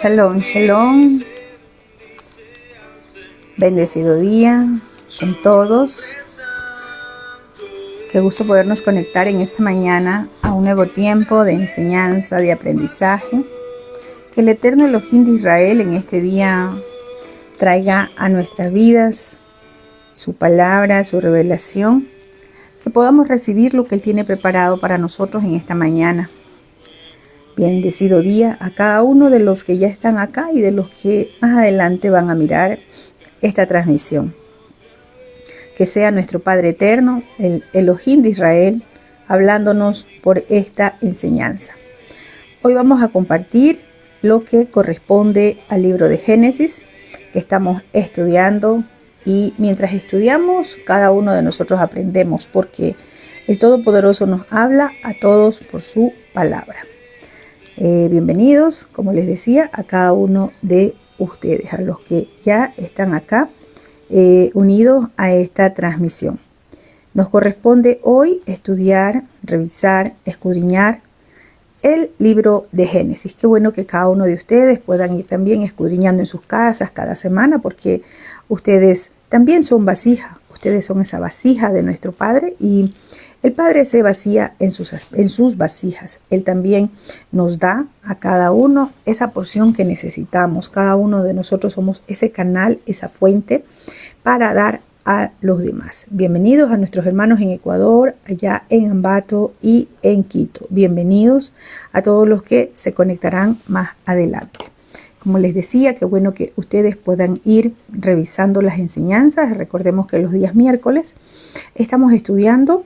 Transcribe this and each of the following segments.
Shalom, shalom. Bendecido día con todos. Qué gusto podernos conectar en esta mañana a un nuevo tiempo de enseñanza, de aprendizaje. Que el eterno Elohim de Israel en este día traiga a nuestras vidas su palabra, su revelación. Que podamos recibir lo que Él tiene preparado para nosotros en esta mañana. Bendecido día a cada uno de los que ya están acá y de los que más adelante van a mirar esta transmisión. Que sea nuestro Padre Eterno, el Elohim de Israel, hablándonos por esta enseñanza. Hoy vamos a compartir lo que corresponde al libro de Génesis que estamos estudiando, y mientras estudiamos cada uno de nosotros aprendemos, porque el Todopoderoso nos habla a todos por su palabra. Bienvenidos, como les decía, a cada uno de ustedes, a los que ya están acá unidos a esta transmisión. Nos corresponde hoy estudiar, revisar, escudriñar el libro de Génesis. Qué bueno que cada uno de ustedes puedan ir también escudriñando en sus casas cada semana, porque ustedes también son vasija, ustedes son esa vasija de nuestro Padre, y el Padre se vacía en sus vasijas. Él también nos da a cada uno esa porción que necesitamos. Cada uno de nosotros somos ese canal, esa fuente para dar a los demás. Bienvenidos a nuestros hermanos en Ecuador, allá en Ambato y en Quito. Bienvenidos a todos los que se conectarán más adelante. Como les decía, qué bueno que ustedes puedan ir revisando las enseñanzas. Recordemos que los días miércoles estamos estudiando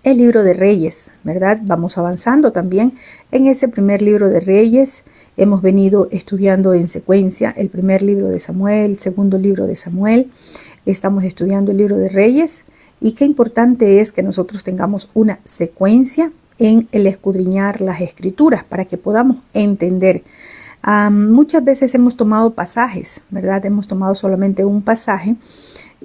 el libro de Reyes, ¿verdad? Vamos avanzando también en ese primer libro de Reyes. Hemos venido estudiando en secuencia el primer libro de Samuel, el segundo libro de Samuel. Estamos estudiando el libro de Reyes, y qué importante es que nosotros tengamos una secuencia en el escudriñar las escrituras para que podamos entender. Muchas veces hemos tomado pasajes, ¿verdad? Hemos tomado solamente un pasaje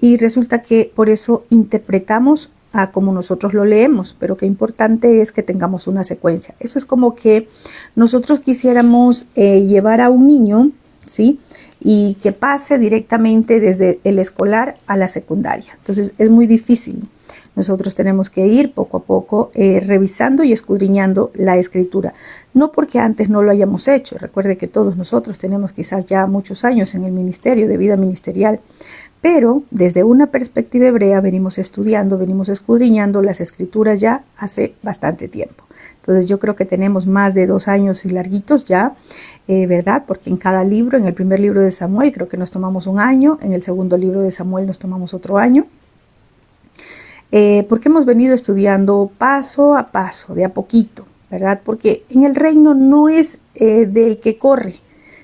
y resulta que por eso interpretamos a como nosotros lo leemos, pero qué importante es que tengamos una secuencia. Eso es como que nosotros quisiéramos llevar a un niño, ¿sí? Y que pase directamente desde el escolar a la secundaria. Entonces es muy difícil. Nosotros tenemos que ir poco a poco revisando y escudriñando la escritura. No porque antes no lo hayamos hecho. Recuerde que todos nosotros tenemos quizás ya muchos años en el ministerio, de vida ministerial. Pero desde una perspectiva hebrea venimos estudiando, venimos escudriñando las escrituras ya hace bastante tiempo. Entonces yo creo que tenemos más de 2 años y larguitos ya, ¿verdad? Porque en cada libro, en el primer libro de Samuel creo que nos tomamos 1 año, en el segundo libro de Samuel nos tomamos otro año. Porque hemos venido estudiando paso a paso, de a poquito, ¿verdad? Porque en el reino no es del que corre,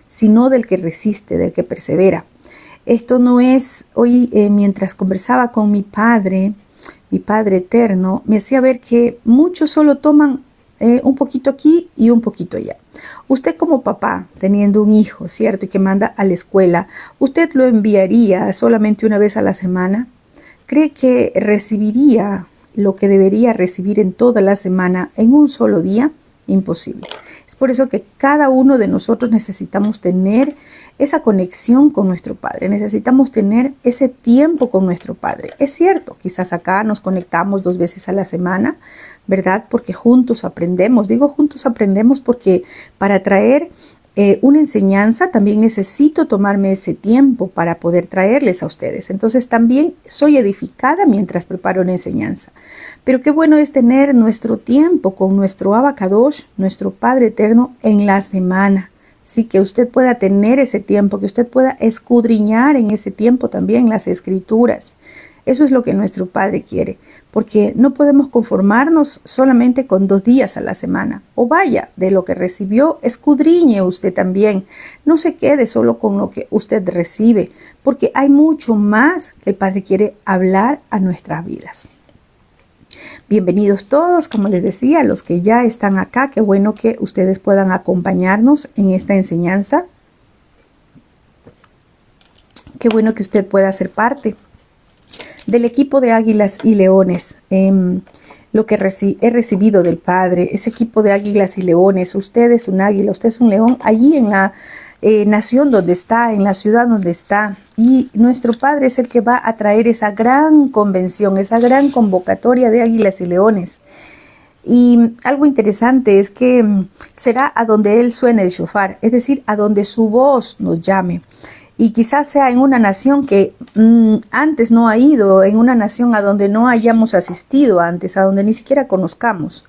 sino del que resiste, del que persevera. Esto no es, hoy mientras conversaba con mi Padre Eterno, me hacía ver que muchos solo toman un poquito aquí y un poquito allá. Usted como papá, teniendo un hijo, ¿cierto? Y que manda a la escuela, ¿usted lo enviaría solamente una vez a la semana? ¿Cree que recibiría lo que debería recibir en toda la semana en un solo día? Imposible. Es por eso que cada uno de nosotros necesitamos tener esa conexión con nuestro Padre. Necesitamos tener ese tiempo con nuestro Padre. Es cierto, quizás acá nos conectamos 2 veces a la semana, ¿verdad? Porque juntos aprendemos. Digo juntos aprendemos porque para traer una enseñanza también necesito tomarme ese tiempo para poder traerles a ustedes. Entonces también soy edificada mientras preparo una enseñanza. Pero qué bueno es tener nuestro tiempo con nuestro Abba Kadosh, nuestro Padre Eterno, en la semana. Sí, que usted pueda tener ese tiempo, que usted pueda escudriñar en ese tiempo también las escrituras. Eso es lo que nuestro Padre quiere, porque no podemos conformarnos solamente con 2 días a la semana. O vaya, de lo que recibió, escudriñe usted también. No se quede solo con lo que usted recibe, porque hay mucho más que el Padre quiere hablar a nuestras vidas. Bienvenidos todos, como les decía, los que ya están acá. Qué bueno que ustedes puedan acompañarnos en esta enseñanza. Qué bueno que usted pueda ser parte del equipo de Águilas y Leones. lo que he recibido del Padre, ese equipo de águilas y leones. Usted es un águila, usted es un león, allí en la nación donde está, en la ciudad donde está. Y nuestro Padre es el que va a traer esa gran convención, esa gran convocatoria de águilas y leones. Y algo interesante es que será a donde Él suene el shofar, es decir, a donde su voz nos llame. Y quizás sea en una nación que antes no ha ido, en una nación a donde no hayamos asistido antes, a donde ni siquiera conozcamos.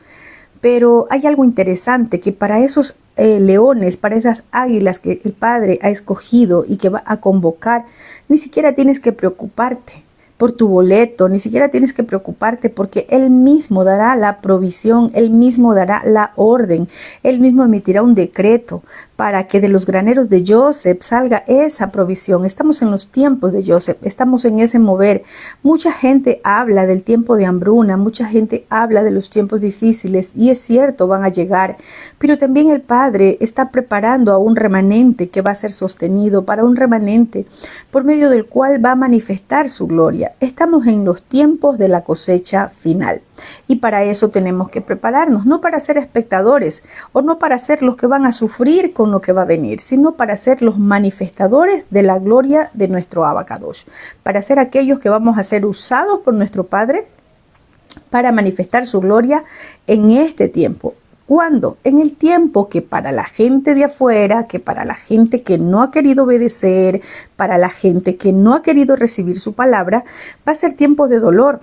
Pero hay algo interesante, que para esos leones, para esas águilas que el Padre ha escogido y que va a convocar, ni siquiera tienes que preocuparte por tu boleto, ni siquiera tienes que preocuparte, porque Él mismo dará la provisión, Él mismo dará la orden, Él mismo emitirá un decreto para que de los graneros de Joseph salga esa provisión. Estamos en los tiempos de Joseph, estamos en ese mover. Mucha gente habla del tiempo de hambruna, mucha gente habla de los tiempos difíciles, y es cierto, van a llegar, pero también el Padre está preparando a un remanente que va a ser sostenido, para un remanente por medio del cual va a manifestar su gloria. Estamos en los tiempos de la cosecha final, y para eso tenemos que prepararnos, no para ser espectadores o no para ser los que van a sufrir con lo que va a venir, sino para ser los manifestadores de la gloria de nuestro Abacadosh, para ser aquellos que vamos a ser usados por nuestro Padre para manifestar su gloria en este tiempo. ¿Cuándo? En el tiempo que para la gente de afuera, que para la gente que no ha querido obedecer, para la gente que no ha querido recibir su palabra, va a ser tiempos de dolor,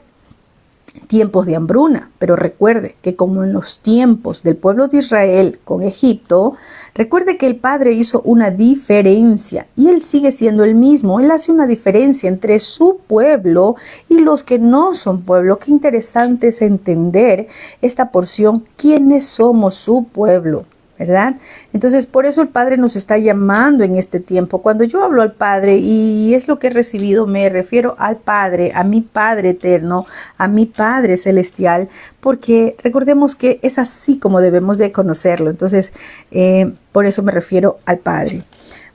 tiempos de hambruna. Pero recuerde que como en los tiempos del pueblo de Israel con Egipto, recuerde que el Padre hizo una diferencia, y Él sigue siendo el mismo. Él hace una diferencia entre su pueblo y los que no son pueblo. Qué interesante es entender esta porción, quiénes somos su pueblo, ¿verdad? Entonces, por eso el Padre nos está llamando en este tiempo. Cuando yo hablo al Padre, y es lo que he recibido, me refiero al Padre, a mi Padre eterno, a mi Padre celestial, porque recordemos que es así como debemos de conocerlo. Entonces, por eso me refiero al Padre.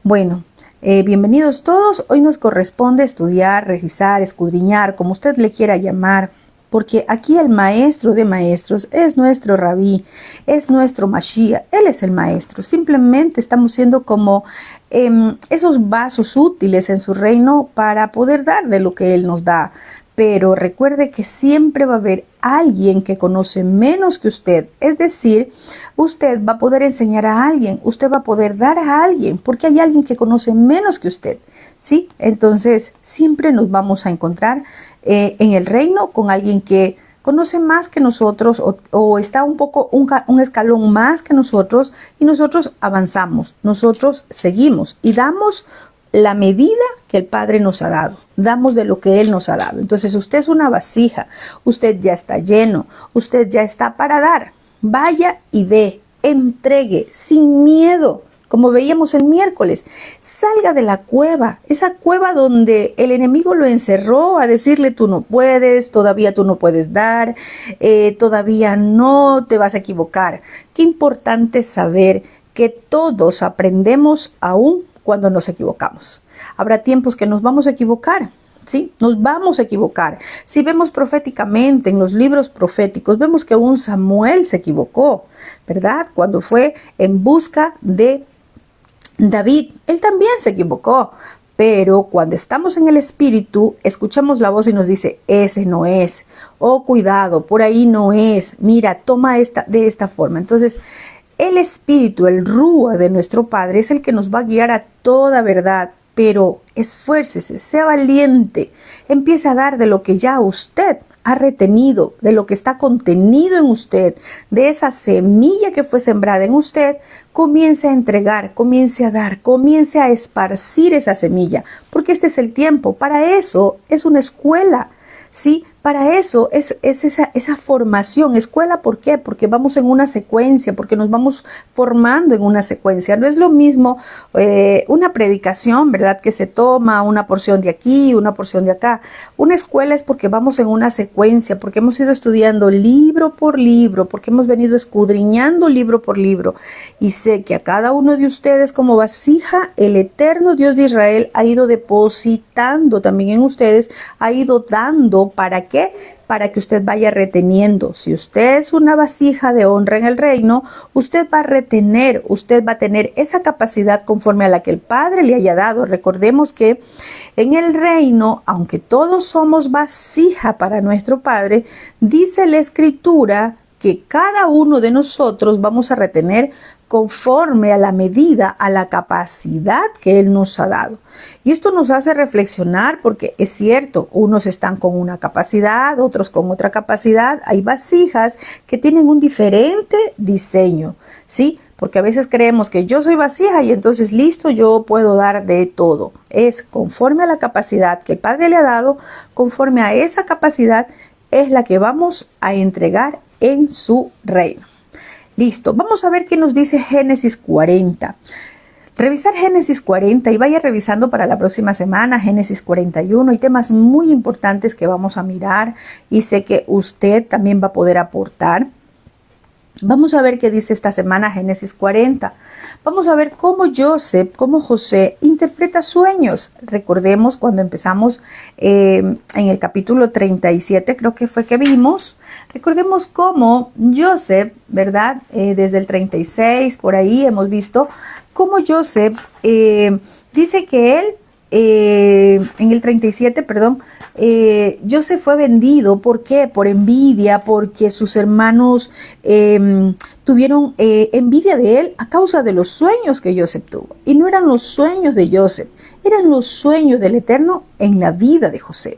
Bueno, bienvenidos todos. Hoy nos corresponde estudiar, revisar, escudriñar, como usted le quiera llamar, porque aquí el maestro de maestros es nuestro rabí, es nuestro Mashiach. Él es el maestro. Simplemente estamos siendo como esos vasos útiles en su reino para poder dar de lo que Él nos da. Pero recuerde que siempre va a haber alguien que conoce menos que usted. Es decir, usted va a poder enseñar a alguien, usted va a poder dar a alguien, porque hay alguien que conoce menos que usted, ¿sí? Entonces, siempre nos vamos a encontrar en el reino con alguien que conoce más que nosotros, o está un escalón más que nosotros, y nosotros avanzamos, nosotros seguimos y damos la medida que el Padre nos ha dado, damos de lo que Él nos ha dado. Entonces, usted es una vasija, usted ya está lleno, usted ya está para dar. Vaya y dé, entregue sin miedo, como veíamos el miércoles. Salga de la cueva, esa cueva donde el enemigo lo encerró a decirle: tú no puedes, todavía tú no puedes dar, todavía no, te vas a equivocar. Qué importante saber que todos aprendemos aún cuando nos equivocamos. Habrá tiempos que nos vamos a equivocar, ¿sí? Nos vamos a equivocar. Si vemos proféticamente en los libros proféticos, vemos que un Samuel se equivocó, ¿verdad? Cuando fue en busca de David, él también se equivocó. Pero cuando estamos en el Espíritu, escuchamos la voz y nos dice: ese no es, oh cuidado, por ahí no es, mira, toma de esta forma. Entonces, el Espíritu, el Rúa de nuestro Padre, es el que nos va a guiar a toda verdad. Pero esfuércese, sea valiente, empiece a dar de lo que ya usted ha retenido, de lo que está contenido en usted, de esa semilla que fue sembrada en usted. Comience a entregar, comience a dar, comience a esparcir esa semilla, porque este es el tiempo. Para eso es una escuela, ¿sí? Para eso es esa formación. Escuela, ¿por qué? Porque vamos en una secuencia, porque nos vamos formando en una secuencia. No es lo mismo una predicación, ¿verdad? Que se toma una porción de aquí, una porción de acá. Una escuela es porque vamos en una secuencia, porque hemos ido estudiando libro por libro, porque hemos venido escudriñando libro por libro. Y sé que a cada uno de ustedes, como vasija, el eterno Dios de Israel ha ido depositando también en ustedes, ha ido dando. ¿Para qué? para que usted vaya reteniendo. Si usted es una vasija de honra en el reino, usted va a retener, usted va a tener esa capacidad conforme a la que el Padre le haya dado. Recordemos que en el reino, aunque todos somos vasija para nuestro Padre, dice la Escritura que cada uno de nosotros vamos a retener conforme a la medida, a la capacidad que Él nos ha dado. Y esto nos hace reflexionar porque es cierto, unos están con una capacidad, otros con otra capacidad. Hay vasijas que tienen un diferente diseño, ¿sí? Porque a veces creemos que yo soy vasija y entonces listo, yo puedo dar de todo. Es conforme a la capacidad que el Padre le ha dado, conforme a esa capacidad es la que vamos a entregar en su reino. Listo, vamos a ver qué nos dice Génesis 40. Revisar Génesis 40 y vaya revisando para la próxima semana Génesis 41. Hay temas muy importantes que vamos a mirar y sé que usted también va a poder aportar. Vamos a ver qué dice esta semana Génesis 40. Vamos a ver cómo José interpreta sueños. Recordemos cuando empezamos en el capítulo 37, creo que fue que vimos. Recordemos cómo José, ¿verdad? Desde el 36, por ahí hemos visto cómo José dice que él, en el 37, perdón, José fue vendido. ¿Por qué? Por envidia, porque sus hermanos tuvieron envidia de él a causa de los sueños que José tuvo. Y no eran los sueños de José, eran los sueños del Eterno en la vida de José.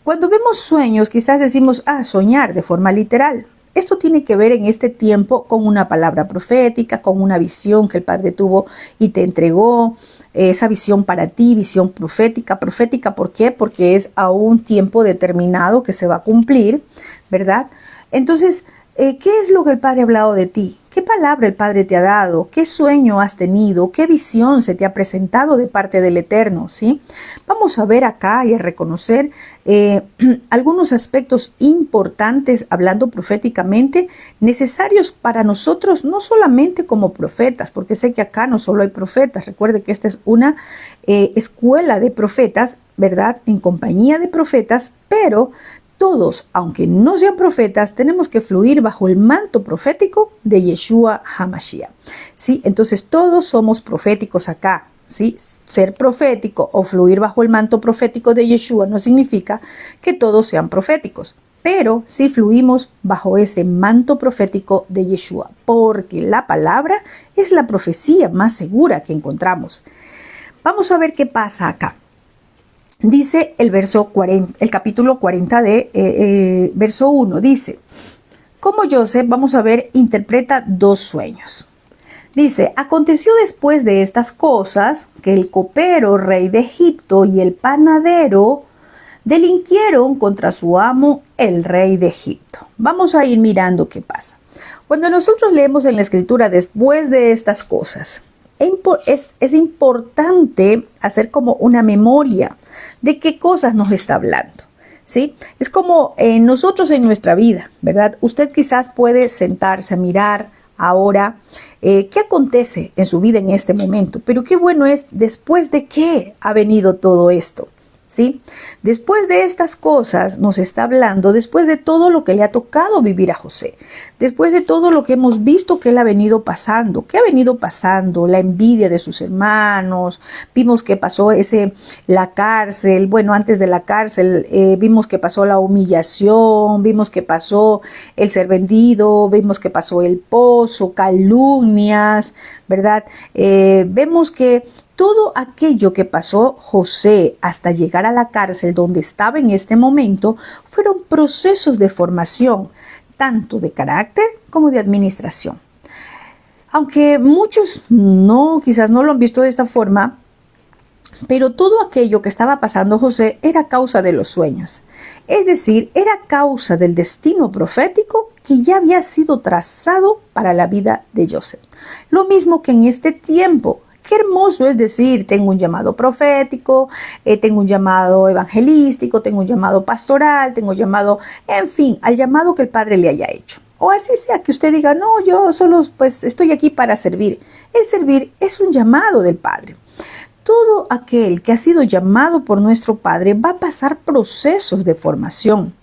Cuando vemos sueños, quizás decimos, soñar de forma literal. Esto tiene que ver en este tiempo con una palabra profética, con una visión que el Padre tuvo y te entregó. Esa visión para ti, visión profética. Profética, ¿por qué? Porque es a un tiempo determinado que se va a cumplir, ¿verdad? Entonces, ¿qué es lo que el Padre ha hablado de ti? ¿Qué palabra el Padre te ha dado? ¿Qué sueño has tenido? ¿Qué visión se te ha presentado de parte del Eterno? ¿Sí? Vamos a ver acá y a reconocer algunos aspectos importantes, hablando proféticamente, necesarios para nosotros, no solamente como profetas, porque sé que acá no solo hay profetas. Recuerde que esta es una escuela de profetas, ¿verdad? En compañía de profetas, pero todos, aunque no sean profetas, tenemos que fluir bajo el manto profético de Yeshua HaMashiach, ¿sí? Entonces todos somos proféticos acá, ¿sí? Ser profético o fluir bajo el manto profético de Yeshua no significa que todos sean proféticos, pero sí fluimos bajo ese manto profético de Yeshua, porque la palabra es la profecía más segura que encontramos. Vamos a ver qué pasa acá. Dice el capítulo 40 de verso 1, dice, como José, vamos a ver, interpreta dos sueños. Dice, aconteció después de estas cosas que el copero, rey de Egipto, y el panadero delinquieron contra su amo, el rey de Egipto. Vamos a ir mirando qué pasa. Cuando nosotros leemos en la Escritura, después de estas cosas, es importante hacer como una memoria de qué cosas nos está hablando, ¿sí? Es como nosotros en nuestra vida, ¿verdad? Usted quizás puede sentarse a mirar ahora qué acontece en su vida en este momento, pero qué bueno es después de qué ha venido todo esto, ¿sí? Después de estas cosas nos está hablando, después de todo lo que le ha tocado vivir a José, después de todo lo que hemos visto que él ha venido pasando. ¿Qué ha venido pasando? La envidia de sus hermanos, vimos que pasó la cárcel, bueno, antes de la cárcel vimos que pasó la humillación, vimos que pasó el ser vendido, vimos que pasó el pozo, calumnias, ¿verdad? Vemos que todo aquello que pasó José hasta llegar a la cárcel donde estaba en este momento fueron procesos de formación, tanto de carácter como de administración. Aunque muchos quizás no lo han visto de esta forma, pero todo aquello que estaba pasando José era causa de los sueños. Es decir, era causa del destino profético que ya había sido trazado para la vida de José. Lo mismo que en este tiempo. Qué hermoso es decir, tengo un llamado profético, tengo un llamado evangelístico, tengo un llamado pastoral, tengo un llamado, en fin, al llamado que el Padre le haya hecho. O así sea que usted diga, no, yo solo pues estoy aquí para servir. El servir es un llamado del Padre. Todo aquel que ha sido llamado por nuestro Padre va a pasar procesos de formación,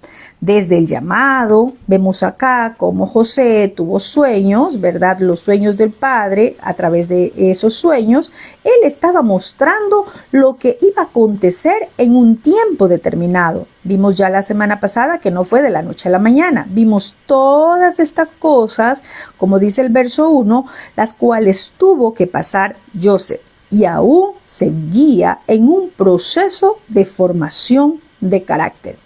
desde el llamado. Vemos acá cómo José tuvo sueños, ¿verdad? Los sueños del Padre. A través de esos sueños, él estaba mostrando lo que iba a acontecer en un tiempo determinado. Vimos ya la semana pasada que no fue de la noche a la mañana. Vimos todas estas cosas, como dice el verso 1, las cuales tuvo que pasar Joseph. Y aún seguía en un proceso de formación de carácter.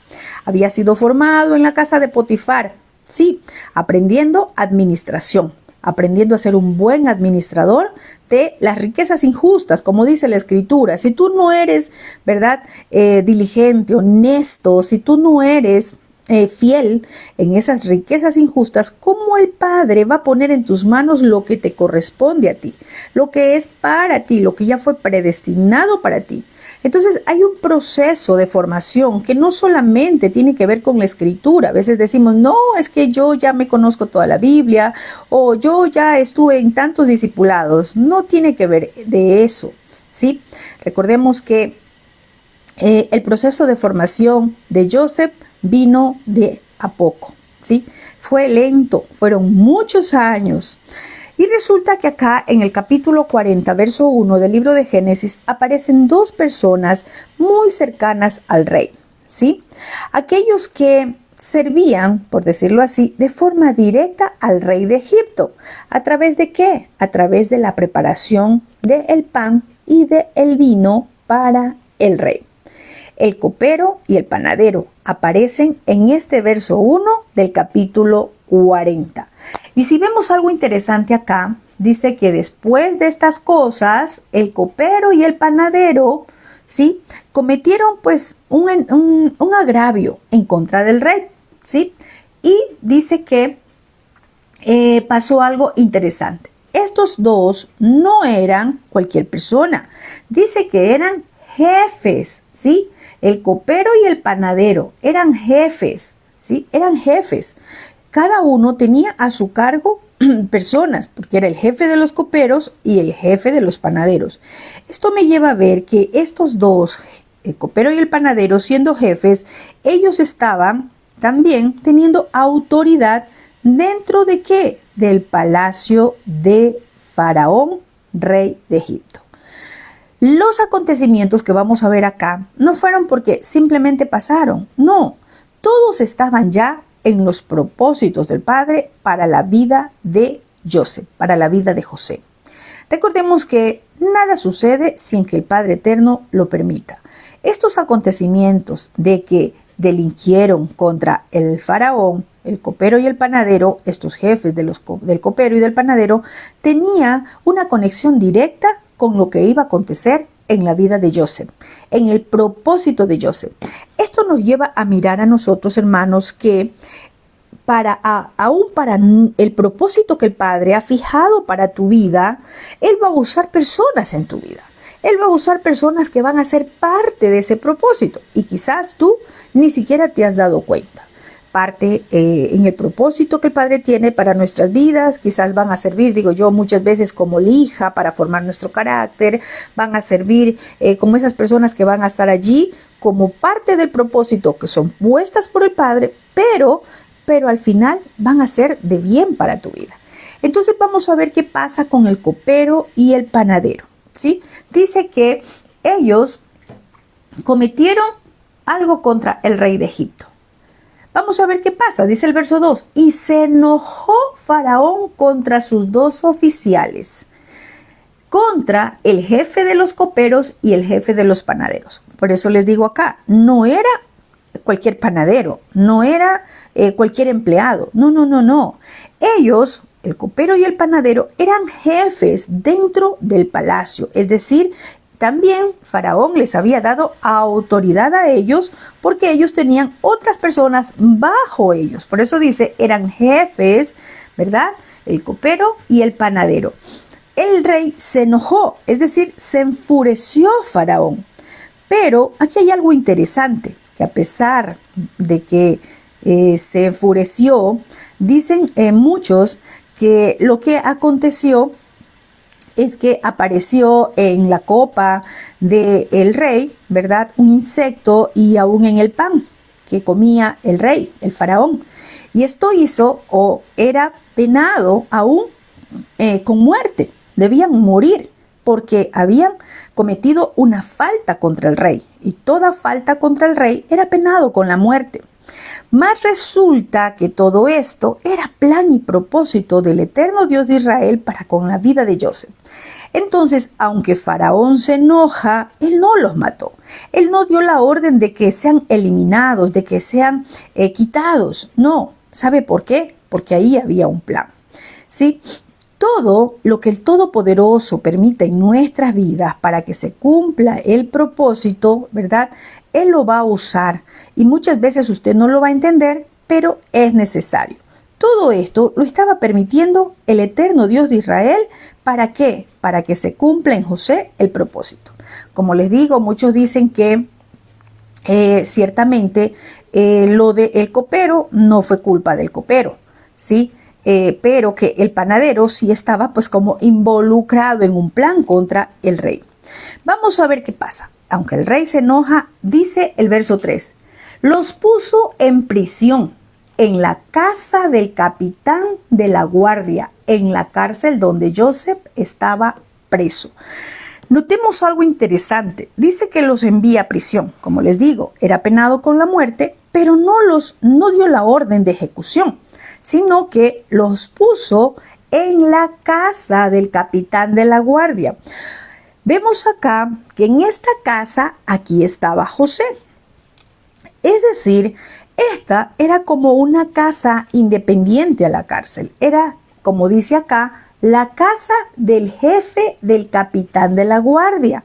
Había sido formado en la casa de Potifar, sí, aprendiendo administración, aprendiendo a ser un buen administrador de las riquezas injustas, como dice la Escritura. Si tú no eres, ¿verdad?, diligente, honesto, si tú no eres fiel en esas riquezas injustas, ¿cómo el Padre va a poner en tus manos lo que te corresponde a ti? Lo que es para ti, lo que ya fue predestinado para ti. Entonces hay un proceso de formación que no solamente tiene que ver con la Escritura. A veces decimos, no, es que yo ya me conozco toda la Biblia o yo ya estuve en tantos discipulados. No tiene que ver de eso, ¿sí? Recordemos que el proceso de formación de Joseph vino de a poco, ¿sí? Fue lento, fueron muchos años. Y resulta que acá en el capítulo 40, verso 1 del libro de Génesis, aparecen dos personas muy cercanas al rey, ¿sí? Aquellos que servían, por decirlo así, de forma directa al rey de Egipto. ¿A través de qué? A través de la preparación del pan y del vino para el rey. El copero y el panadero aparecen en este verso 1 del capítulo 40. Y si vemos algo interesante acá, dice que después de estas cosas, el copero y el panadero, ¿sí?, cometieron pues un agravio en contra del rey, ¿sí? Y dice que pasó algo interesante. Estos dos no eran cualquier persona. Dice que eran jefes, ¿sí? El copero y el panadero eran jefes, ¿sí? Eran jefes. Cada uno tenía a su cargo personas, porque era el jefe de los coperos y el jefe de los panaderos. Esto me lleva a ver que estos dos, el copero y el panadero, siendo jefes, ellos estaban también teniendo autoridad dentro de ¿qué? Del palacio de Faraón, rey de Egipto. Los acontecimientos que vamos a ver acá no fueron porque simplemente pasaron, no, todos estaban ya en los propósitos del Padre para la vida de Joseph, para la vida de José. Recordemos que nada sucede sin que el Padre Eterno lo permita. Estos acontecimientos de que delinquieron contra el faraón, el copero y el panadero, estos jefes del copero y del panadero, tenía una conexión directa con lo que iba a acontecer en la vida de Joseph, en el propósito de Joseph. Esto nos lleva a mirar a nosotros, hermanos, que aún para el propósito que el Padre ha fijado para tu vida, Él va a usar personas en tu vida. Él va a usar personas que van a ser parte de ese propósito y quizás tú ni siquiera te has dado cuenta. Parte en el propósito que el Padre tiene para nuestras vidas, quizás van a servir, digo yo, muchas veces como lija para formar nuestro carácter, van a servir como esas personas que van a estar allí como parte del propósito que son puestas por el Padre, pero al final van a ser de bien para tu vida. Entonces vamos a ver qué pasa con el copero y el panadero, ¿sí? Dice que ellos cometieron algo contra el rey de Egipto. Vamos a ver qué pasa. Dice el verso 2, y se enojó Faraón contra sus dos oficiales, contra el jefe de los coperos y el jefe de los panaderos. Por eso les digo acá, no era cualquier panadero, no era cualquier empleado, no. Ellos, el copero y el panadero, eran jefes dentro del palacio, es decir, también Faraón les había dado autoridad a ellos porque ellos tenían otras personas bajo ellos. Por eso dice, eran jefes, ¿verdad? El copero y el panadero. El rey se enojó, es decir, se enfureció Faraón. Pero aquí hay algo interesante, que a pesar de que se enfureció, dicen muchos que lo que aconteció es que apareció en la copa del rey, ¿verdad?, un insecto y aún en el pan. que comía el rey, el faraón. Y esto hizo o era penado aún con muerte. Debían morir porque habían cometido una falta contra el rey. Y toda falta contra el rey era penado con la muerte. Mas resulta que todo esto era plan y propósito del eterno Dios de Israel para con la vida de Joseph. Entonces, aunque Faraón se enoja, él no los mató. Él no dio la orden de que sean eliminados, de que sean quitados. No. ¿Sabe por qué? Porque ahí había un plan. ¿Sí? Todo lo que el Todopoderoso permite en nuestras vidas para que se cumpla el propósito, ¿verdad? Él lo va a usar y muchas veces usted no lo va a entender, pero es necesario. Todo esto lo estaba permitiendo el eterno Dios de Israel. ¿Para qué? Para que se cumpla en José el propósito. Como les digo, muchos dicen que ciertamente lo del copero no fue culpa del copero, ¿sí? Pero que el panadero sí estaba pues como involucrado en un plan contra el rey. Vamos a ver qué pasa. Aunque el rey se enoja, dice el verso 3, los puso en prisión en la casa del capitán de la guardia, en la cárcel donde Joseph estaba preso. Notemos algo interesante. Dice que los envía a prisión. Como les digo, era penado con la muerte, pero no dio la orden de ejecución, sino que los puso en la casa del capitán de la guardia. Vemos acá que en esta casa, aquí estaba José. Es decir, esta era como una casa independiente a la cárcel. Era, como dice acá, la casa del jefe del capitán de la guardia.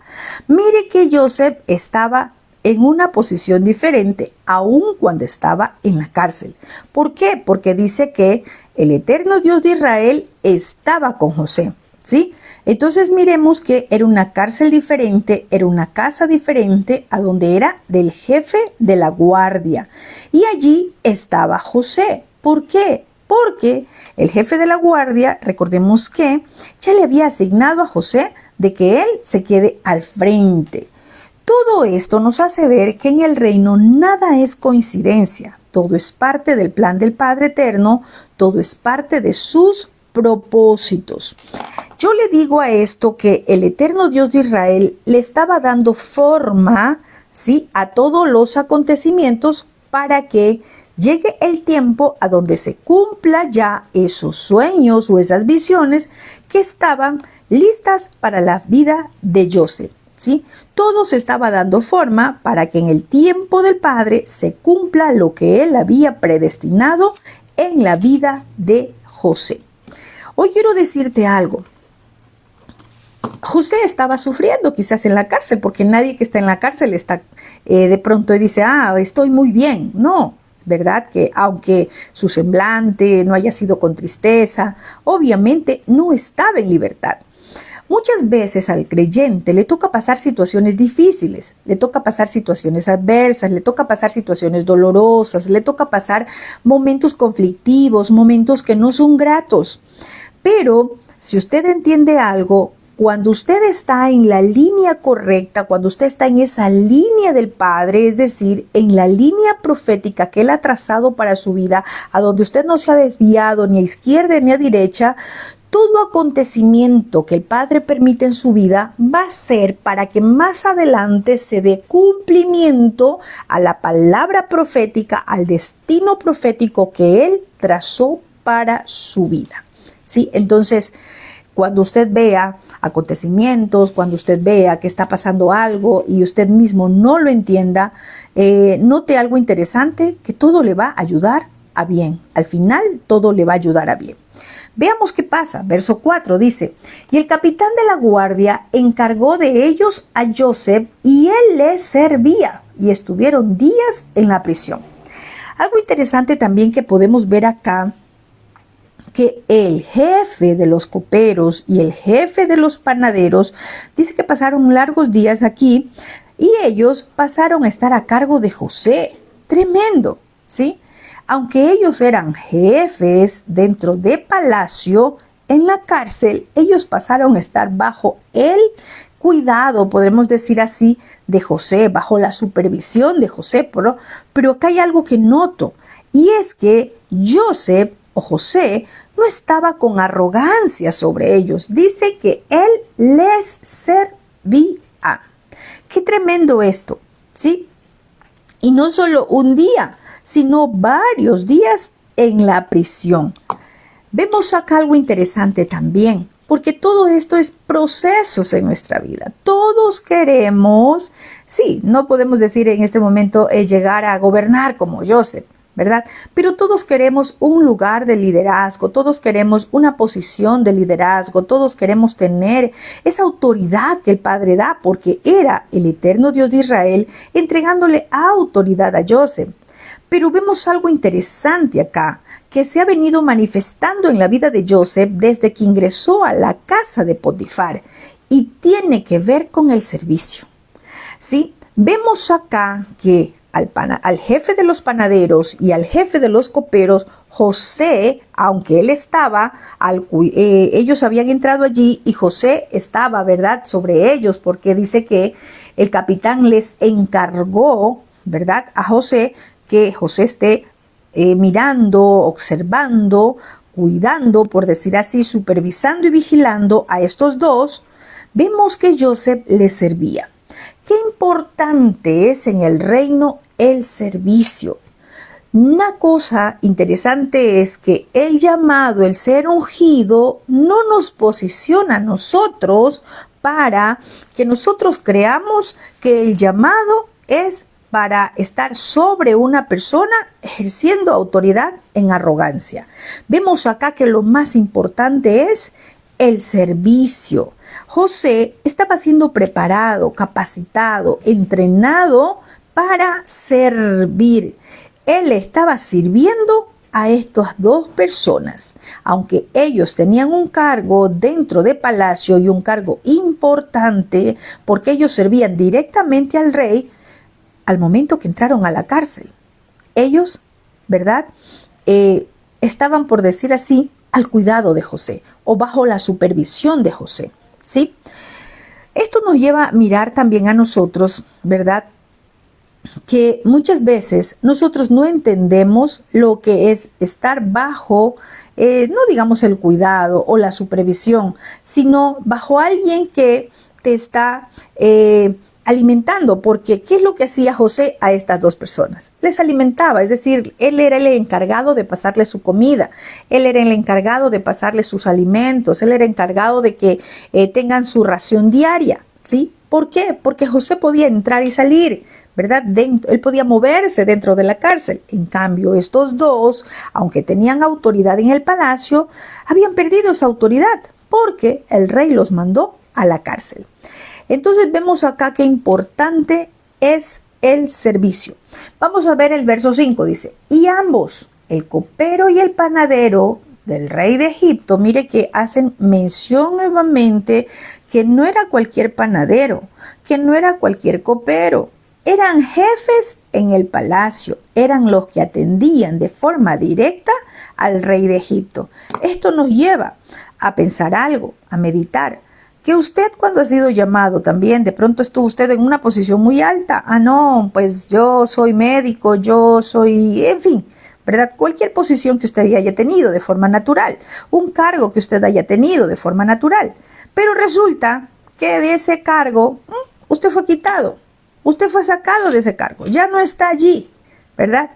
Mire que Joseph estaba en una posición diferente, aun cuando estaba en la cárcel. ¿Por qué? Porque dice que el eterno Dios de Israel estaba con José, ¿sí? Entonces miremos que era una cárcel diferente, era una casa diferente a donde era del jefe de la guardia. Y allí estaba José. ¿Por qué? Porque el jefe de la guardia, recordemos que ya le había asignado a José de que él se quede al frente. Todo esto nos hace ver que en el reino nada es coincidencia. Todo es parte del plan del Padre Eterno, todo es parte de sus propósitos. Yo le digo a esto que el eterno Dios de Israel le estaba dando forma, ¿sí?, a todos los acontecimientos para que llegue el tiempo a donde se cumpla ya esos sueños o esas visiones que estaban listas para la vida de Joseph, ¿sí? Todo se estaba dando forma para que en el tiempo del Padre se cumpla lo que él había predestinado en la vida de José. Hoy quiero decirte algo. José estaba sufriendo quizás en la cárcel, porque nadie que está en la cárcel está de pronto y dice, estoy muy bien. No, ¿verdad? Que aunque su semblante no haya sido con tristeza, obviamente no estaba en libertad. Muchas veces al creyente le toca pasar situaciones difíciles, le toca pasar situaciones adversas, le toca pasar situaciones dolorosas, le toca pasar momentos conflictivos, momentos que no son gratos. Pero si usted entiende algo, cuando usted está en la línea correcta, cuando usted está en esa línea del Padre, es decir, en la línea profética que Él ha trazado para su vida, a donde usted no se ha desviado ni a izquierda ni a derecha, todo acontecimiento que el Padre permite en su vida va a ser para que más adelante se dé cumplimiento a la palabra profética, al destino profético que Él trazó para su vida. ¿Sí? Entonces, cuando usted vea acontecimientos, cuando usted vea que está pasando algo y usted mismo no lo entienda, note algo interesante, que todo le va a ayudar a bien. Al final, todo le va a ayudar a bien. Veamos qué pasa. Verso 4 dice, y el capitán de la guardia encargó de ellos a Joseph y él les servía, y estuvieron días en la prisión. Algo interesante también que podemos ver acá, que el jefe de los coperos y el jefe de los panaderos dice que pasaron largos días aquí y ellos pasaron a estar a cargo de José. Tremendo, ¿sí? Aunque ellos eran jefes dentro de palacio, en la cárcel ellos pasaron a estar bajo el cuidado, podremos decir así, de José, bajo la supervisión de José, pero acá hay algo que noto, y es que Joseph o José no estaba con arrogancia sobre ellos. Dice que él les servía. Qué tremendo esto, ¿sí? Y no solo un día, sino varios días en la prisión. Vemos acá algo interesante también, porque todo esto es procesos en nuestra vida. Todos queremos, sí, no podemos decir en este momento llegar a gobernar como Joseph, ¿verdad? Pero todos queremos un lugar de liderazgo, todos queremos una posición de liderazgo, todos queremos tener esa autoridad que el Padre da, porque era el eterno Dios de Israel entregándole autoridad a Joseph. Pero vemos algo interesante acá, que se ha venido manifestando en la vida de Joseph desde que ingresó a la casa de Potifar, y tiene que ver con el servicio. ¿Sí? Vemos acá que al jefe de los panaderos y al jefe de los coperos, José, aunque él estaba, ellos habían entrado allí y José estaba, ¿verdad?, sobre ellos, porque dice que el capitán les encargó, ¿verdad?, a José, que José esté mirando, observando, cuidando, por decir así, supervisando y vigilando a estos dos. Vemos que Joseph les servía. Qué importante es en el reino el servicio. Una cosa interesante es que el llamado, el ser ungido, no nos posiciona a nosotros para que nosotros creamos que el llamado es para estar sobre una persona ejerciendo autoridad en arrogancia. Vemos acá que lo más importante es el servicio. José estaba siendo preparado, capacitado, entrenado para servir. Él estaba sirviendo a estas dos personas, aunque ellos tenían un cargo dentro de palacio y un cargo importante, porque ellos servían directamente al rey. Al momento que entraron a la cárcel, ellos, ¿verdad?, estaban, por decir así, al cuidado de José o bajo la supervisión de José, ¿sí? Esto nos lleva a mirar también a nosotros, ¿verdad?, que muchas veces nosotros no entendemos lo que es estar bajo, no digamos el cuidado o la supervisión, sino bajo alguien que te está alimentando, porque ¿qué es lo que hacía José a estas dos personas? Les alimentaba, es decir, él era el encargado de pasarles su comida, él era el encargado de pasarles sus alimentos, él era encargado de que tengan su ración diaria, ¿sí? ¿Por qué? Porque José podía entrar y salir, ¿verdad? Él podía moverse dentro de la cárcel. En cambio, estos dos, aunque tenían autoridad en el palacio, habían perdido esa autoridad porque el rey los mandó a la cárcel. Entonces vemos acá qué importante es el servicio. Vamos a ver el verso 5, dice, y ambos, el copero y el panadero del rey de Egipto, mire que hacen mención nuevamente que no era cualquier panadero, que no era cualquier copero, eran jefes en el palacio, eran los que atendían de forma directa al rey de Egipto. Esto nos lleva a pensar algo, a meditar, que usted cuando ha sido llamado también, de pronto estuvo usted en una posición muy alta. Ah, no, pues yo soy médico, yo soy, en fin, ¿verdad? Cualquier posición que usted haya tenido de forma natural, un cargo que usted haya tenido de forma natural. Pero resulta que de ese cargo, usted fue quitado, usted fue sacado de ese cargo, ya no está allí, ¿verdad?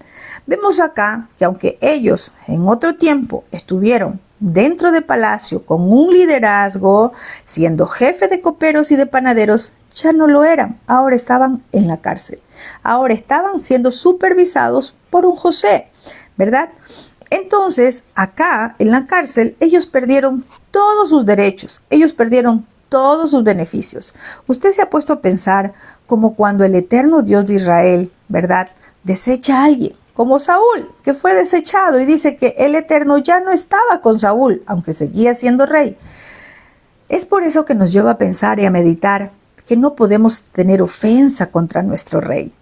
Vemos acá que aunque ellos en otro tiempo estuvieron dentro de palacio con un liderazgo, siendo jefe de coperos y de panaderos, ya no lo eran. Ahora estaban en la cárcel. Ahora estaban siendo supervisados por un José, ¿verdad? Entonces, acá en la cárcel, ellos perdieron todos sus derechos. Ellos perdieron todos sus beneficios. Usted se ha puesto a pensar como cuando el eterno Dios de Israel, ¿verdad?, desecha a alguien, como Saúl, que fue desechado, y dice que el Eterno ya no estaba con Saúl, aunque seguía siendo rey. Es por eso que nos lleva a pensar y a meditar que no podemos tener ofensa contra nuestro rey.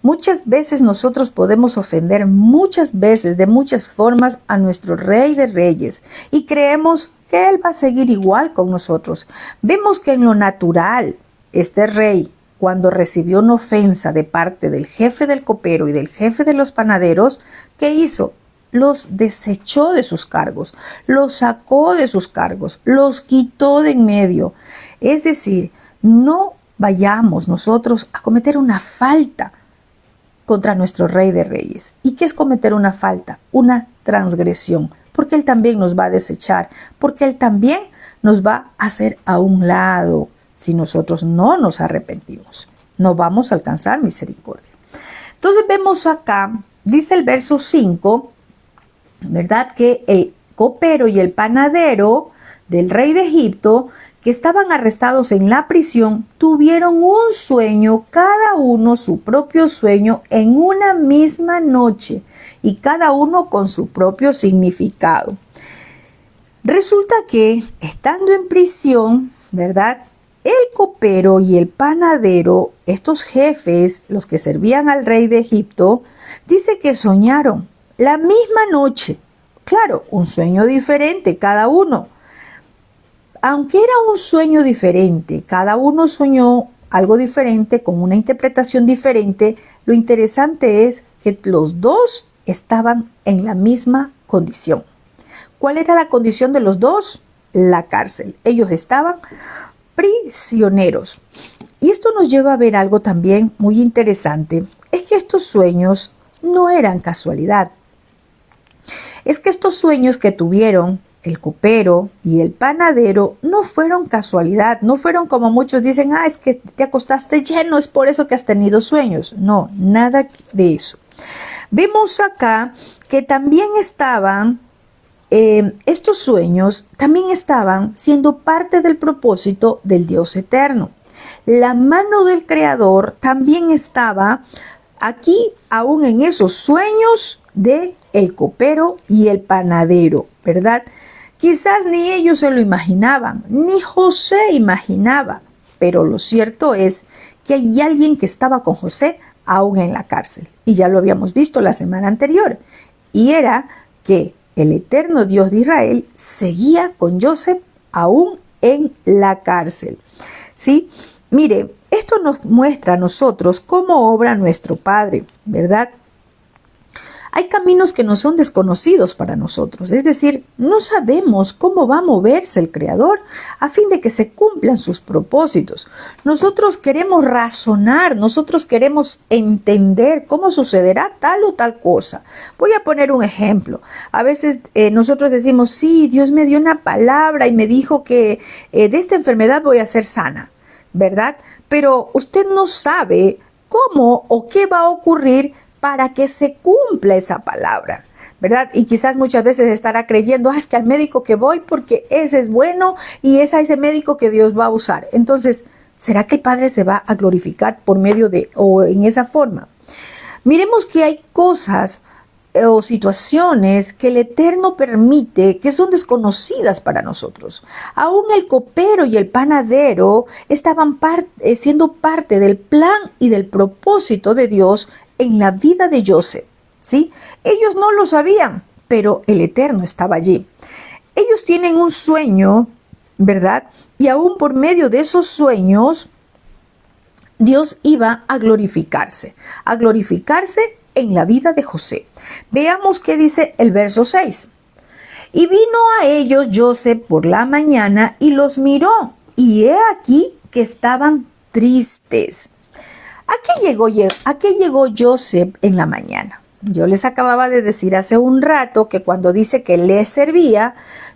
Muchas veces nosotros podemos ofender muchas veces, de muchas formas, a nuestro Rey de Reyes, y creemos que Él va a seguir igual con nosotros. Vemos que en lo natural, este rey, cuando recibió una ofensa de parte del jefe del copero y del jefe de los panaderos, ¿qué hizo? Los desechó de sus cargos, los sacó de sus cargos, los quitó de en medio. Es decir, no vayamos nosotros a cometer una falta contra nuestro Rey de Reyes. ¿Y qué es cometer una falta? Una transgresión, porque Él también nos va a desechar, porque Él también nos va a hacer a un lado. Si nosotros no nos arrepentimos, no vamos a alcanzar misericordia. Entonces vemos acá, dice el verso 5, ¿verdad? Que el copero y el panadero del rey de Egipto, que estaban arrestados en la prisión, tuvieron un sueño, cada uno su propio sueño, en una misma noche, y cada uno con su propio significado. Resulta que, estando en prisión, ¿verdad?, el copero y el panadero, estos jefes, los que servían al rey de Egipto, dice que soñaron la misma noche. Claro, un sueño diferente cada uno. Aunque era un sueño diferente, cada uno soñó algo diferente, con una interpretación diferente, lo interesante es que los dos estaban en la misma condición. ¿Cuál era la condición de los dos? La cárcel. Ellos estaban prisioneros. Y esto nos lleva a ver algo también muy interesante. Es que estos sueños no eran casualidad. Es que estos sueños que tuvieron el copero y el panadero no fueron casualidad, no fueron como muchos dicen, es que te acostaste lleno, es por eso que has tenido sueños. No, nada de eso. Vemos acá que también estaban, estos sueños también estaban siendo parte del propósito del Dios eterno. La mano del Creador también estaba aquí, aún en esos sueños de el copero y el panadero, ¿verdad? Quizás ni ellos se lo imaginaban, ni José imaginaba, pero lo cierto es que hay alguien que estaba con José aún en la cárcel, y ya lo habíamos visto la semana anterior, y era que el eterno Dios de Israel seguía con Joseph aún en la cárcel, ¿sí? Mire, esto nos muestra a nosotros cómo obra nuestro Padre, ¿verdad? Hay caminos que no son desconocidos para nosotros, es decir, no sabemos cómo va a moverse el Creador a fin de que se cumplan sus propósitos. Nosotros queremos razonar, nosotros queremos entender cómo sucederá tal o tal cosa. Voy a poner un ejemplo. A veces nosotros decimos, sí, Dios me dio una palabra y me dijo que de esta enfermedad voy a ser sana, ¿verdad? Pero usted no sabe cómo o qué va a ocurrir para que se cumpla esa palabra, ¿verdad? Y quizás muchas veces estará creyendo, es que al médico que voy porque ese es bueno y es a ese médico que Dios va a usar. Entonces, ¿será que el Padre se va a glorificar por medio de o en esa forma? Miremos que hay cosas o situaciones que el Eterno permite que son desconocidas para nosotros. Aún el copero y el panadero estaban siendo parte del plan y del propósito de Dios en la vida de Joseph, ¿sí? Ellos no lo sabían, pero el Eterno estaba allí. Ellos tienen un sueño, ¿verdad? Y aún por medio de esos sueños, Dios iba a glorificarse en la vida de José. Veamos qué dice el verso 6. Y vino a ellos Joseph por la mañana y los miró, y he aquí que estaban tristes. ¿A qué llegó Joseph en la mañana? Yo les acababa de decir hace un rato que cuando dice que les servía,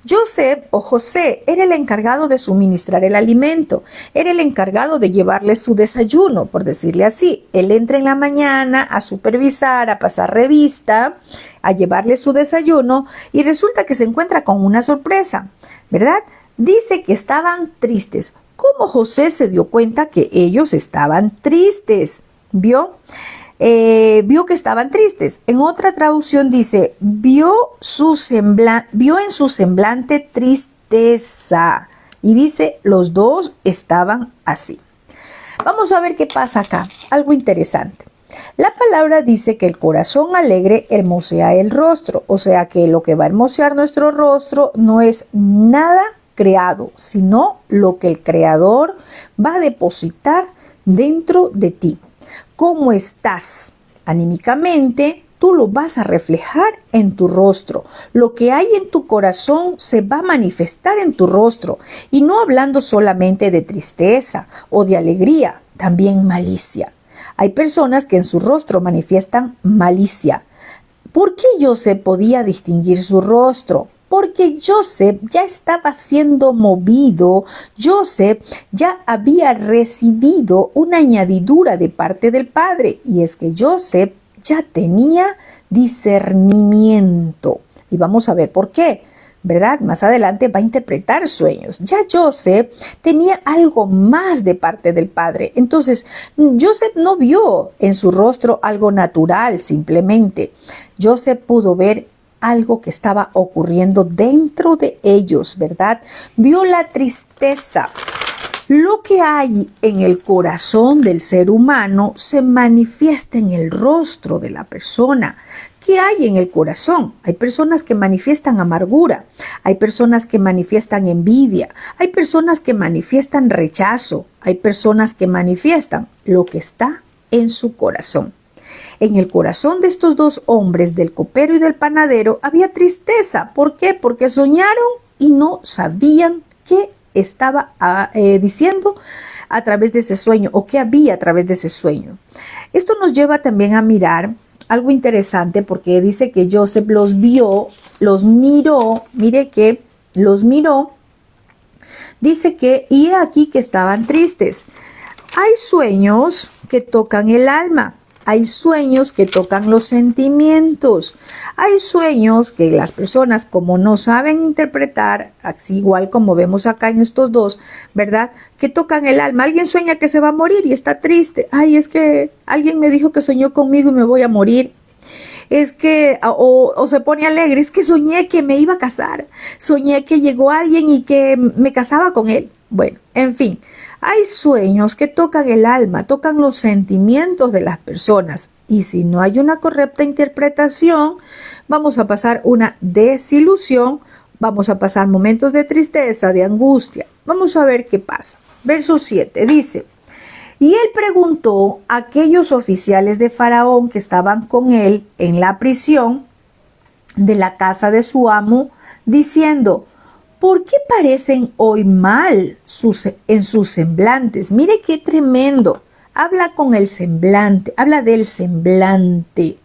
Joseph o José era el encargado de suministrar el alimento, era el encargado de llevarles su desayuno, por decirle así. Él entra en la mañana a supervisar, a pasar revista, a llevarles su desayuno y resulta que se encuentra con una sorpresa, ¿verdad? Dice que estaban tristes. ¿Cómo José se dio cuenta que ellos estaban tristes? ¿Vio? Vio que estaban tristes. En otra traducción dice, vio en su semblante tristeza. Y dice, los dos estaban así. Vamos a ver qué pasa acá. Algo interesante. La palabra dice que el corazón alegre hermosea el rostro. O sea que lo que va a hermosear nuestro rostro no es nada creado, sino lo que el Creador va a depositar dentro de ti. ¿Cómo estás anímicamente? Tú lo vas a reflejar en tu rostro. Lo que hay en tu corazón se va a manifestar en tu rostro. Y no hablando solamente de tristeza o de alegría, también malicia. Hay personas que en su rostro manifiestan malicia. ¿Por qué Joseph podía distinguir su rostro? Porque Joseph ya estaba siendo movido, Joseph ya había recibido una añadidura de parte del Padre, y es que Joseph ya tenía discernimiento. Y vamos a ver por qué, ¿verdad? Más adelante va a interpretar sueños. Ya Joseph tenía algo más de parte del Padre. Entonces, Joseph no vio en su rostro algo natural simplemente. Joseph pudo ver algo que estaba ocurriendo dentro de ellos, ¿verdad? Vio la tristeza. Lo que hay en el corazón del ser humano se manifiesta en el rostro de la persona. ¿Qué hay en el corazón? Hay personas que manifiestan amargura, hay personas que manifiestan envidia, hay personas que manifiestan rechazo, hay personas que manifiestan lo que está en su corazón. En el corazón de estos dos hombres, del copero y del panadero, había tristeza. ¿Por qué? Porque soñaron y no sabían qué estaba diciendo a través de ese sueño o qué había a través de ese sueño. Esto nos lleva también a mirar algo interesante, porque dice que Joseph los vio, los miró, mire que los miró, dice que y aquí que estaban tristes. Hay sueños que tocan el alma. Hay sueños que tocan los sentimientos. Hay sueños que las personas, como no saben interpretar, así igual como vemos acá en estos dos, ¿verdad? Que tocan el alma. Alguien sueña que se va a morir y está triste. Ay, es que alguien me dijo que soñó conmigo y me voy a morir. Es que, o se pone alegre, es que soñé que me iba a casar. Soñé que llegó alguien y que me casaba con él. Bueno, en fin. Hay sueños que tocan el alma, tocan los sentimientos de las personas, y si no hay una correcta interpretación, vamos a pasar una desilusión, vamos a pasar momentos de tristeza, de angustia. Vamos a ver qué pasa. Verso 7 dice: y él preguntó a aquellos oficiales de Faraón que estaban con él en la prisión de la casa de su amo, diciendo: ¿por qué parecen hoy mal en sus semblantes? Mire qué tremendo. Habla con el semblante, habla del semblante.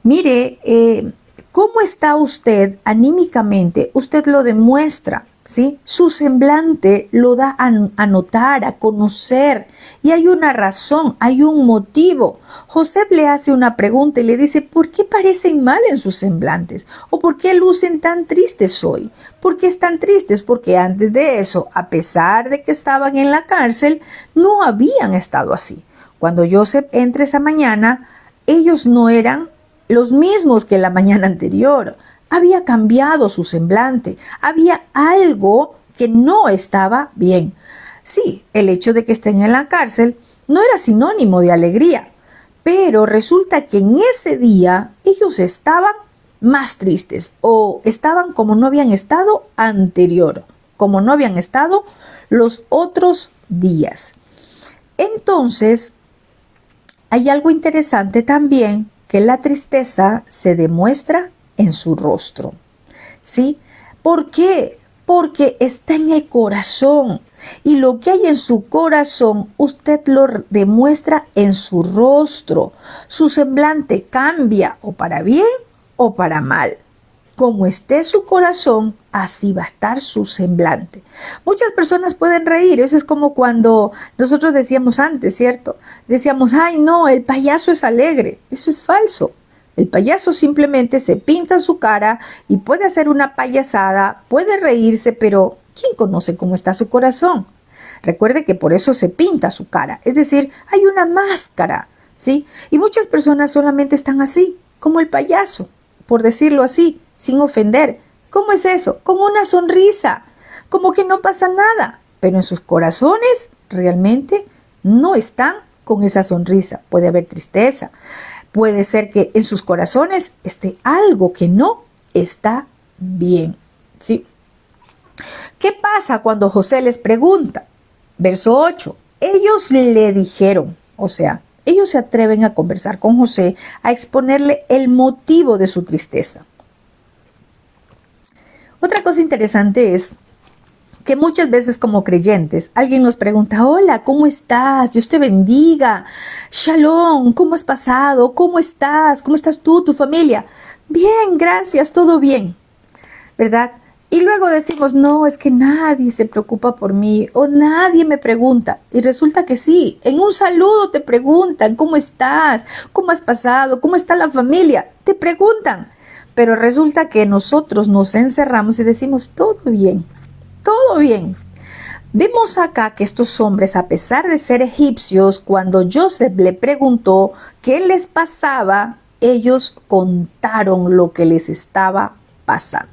Mire, ¿cómo está usted anímicamente? Usted lo demuestra, ¿sí? Su semblante lo da a notar, a conocer. Y hay una razón, hay un motivo. José le hace una pregunta y le dice: ¿por qué parecen mal en sus semblantes? ¿O por qué lucen tan tristes hoy? ¿Por qué están tristes? Porque antes de eso, a pesar de que estaban en la cárcel, no habían estado así. Cuando Joseph entra esa mañana, ellos no eran los mismos que la mañana anterior. Había cambiado su semblante. Había algo que no estaba bien. Sí, el hecho de que estén en la cárcel no era sinónimo de alegría, pero resulta que en ese día ellos estaban más tristes, o estaban como no habían estado anterior, como no habían estado los otros días. Entonces, hay algo interesante también, que la tristeza se demuestra en su rostro, ¿sí? ¿Por qué? Porque está en el corazón, y lo que hay en su corazón usted lo demuestra en su rostro. Su semblante cambia o para bien o para mal. Como esté su corazón, así va a estar su semblante. Muchas personas pueden reír. Eso es como cuando nosotros decíamos antes, ¿cierto? Decíamos: ay, no, el payaso es alegre. Eso es falso. El payaso simplemente se pinta su cara y puede hacer una payasada, puede reírse, pero ¿quién conoce cómo está su corazón? Recuerde que por eso se pinta su cara. Es decir, hay una máscara, ¿sí? Y muchas personas solamente están así, como el payaso, por decirlo así, sin ofender. ¿Cómo es eso? Con una sonrisa, como que no pasa nada, pero en sus corazones realmente no están con esa sonrisa. Puede haber tristeza, puede ser que en sus corazones esté algo que no está bien, ¿sí? ¿Qué pasa cuando José les pregunta? Verso 8. Ellos le dijeron, o sea, ellos se atreven a conversar con José, a exponerle el motivo de su tristeza. Otra cosa interesante es que muchas veces como creyentes alguien nos pregunta, hola, ¿cómo estás? Dios te bendiga. Shalom, ¿cómo has pasado? ¿Cómo estás? ¿Cómo estás tú, tu familia? Bien, gracias, todo bien, ¿verdad? Y luego decimos, no, es que nadie se preocupa por mí o nadie me pregunta. Y resulta que sí, en un saludo te preguntan, ¿cómo estás? ¿Cómo has pasado? ¿Cómo está la familia? Te preguntan. Pero resulta que nosotros nos encerramos y decimos, todo bien, todo bien. Vemos acá que estos hombres, a pesar de ser egipcios, cuando Joseph le preguntó qué les pasaba, ellos contaron lo que les estaba pasando.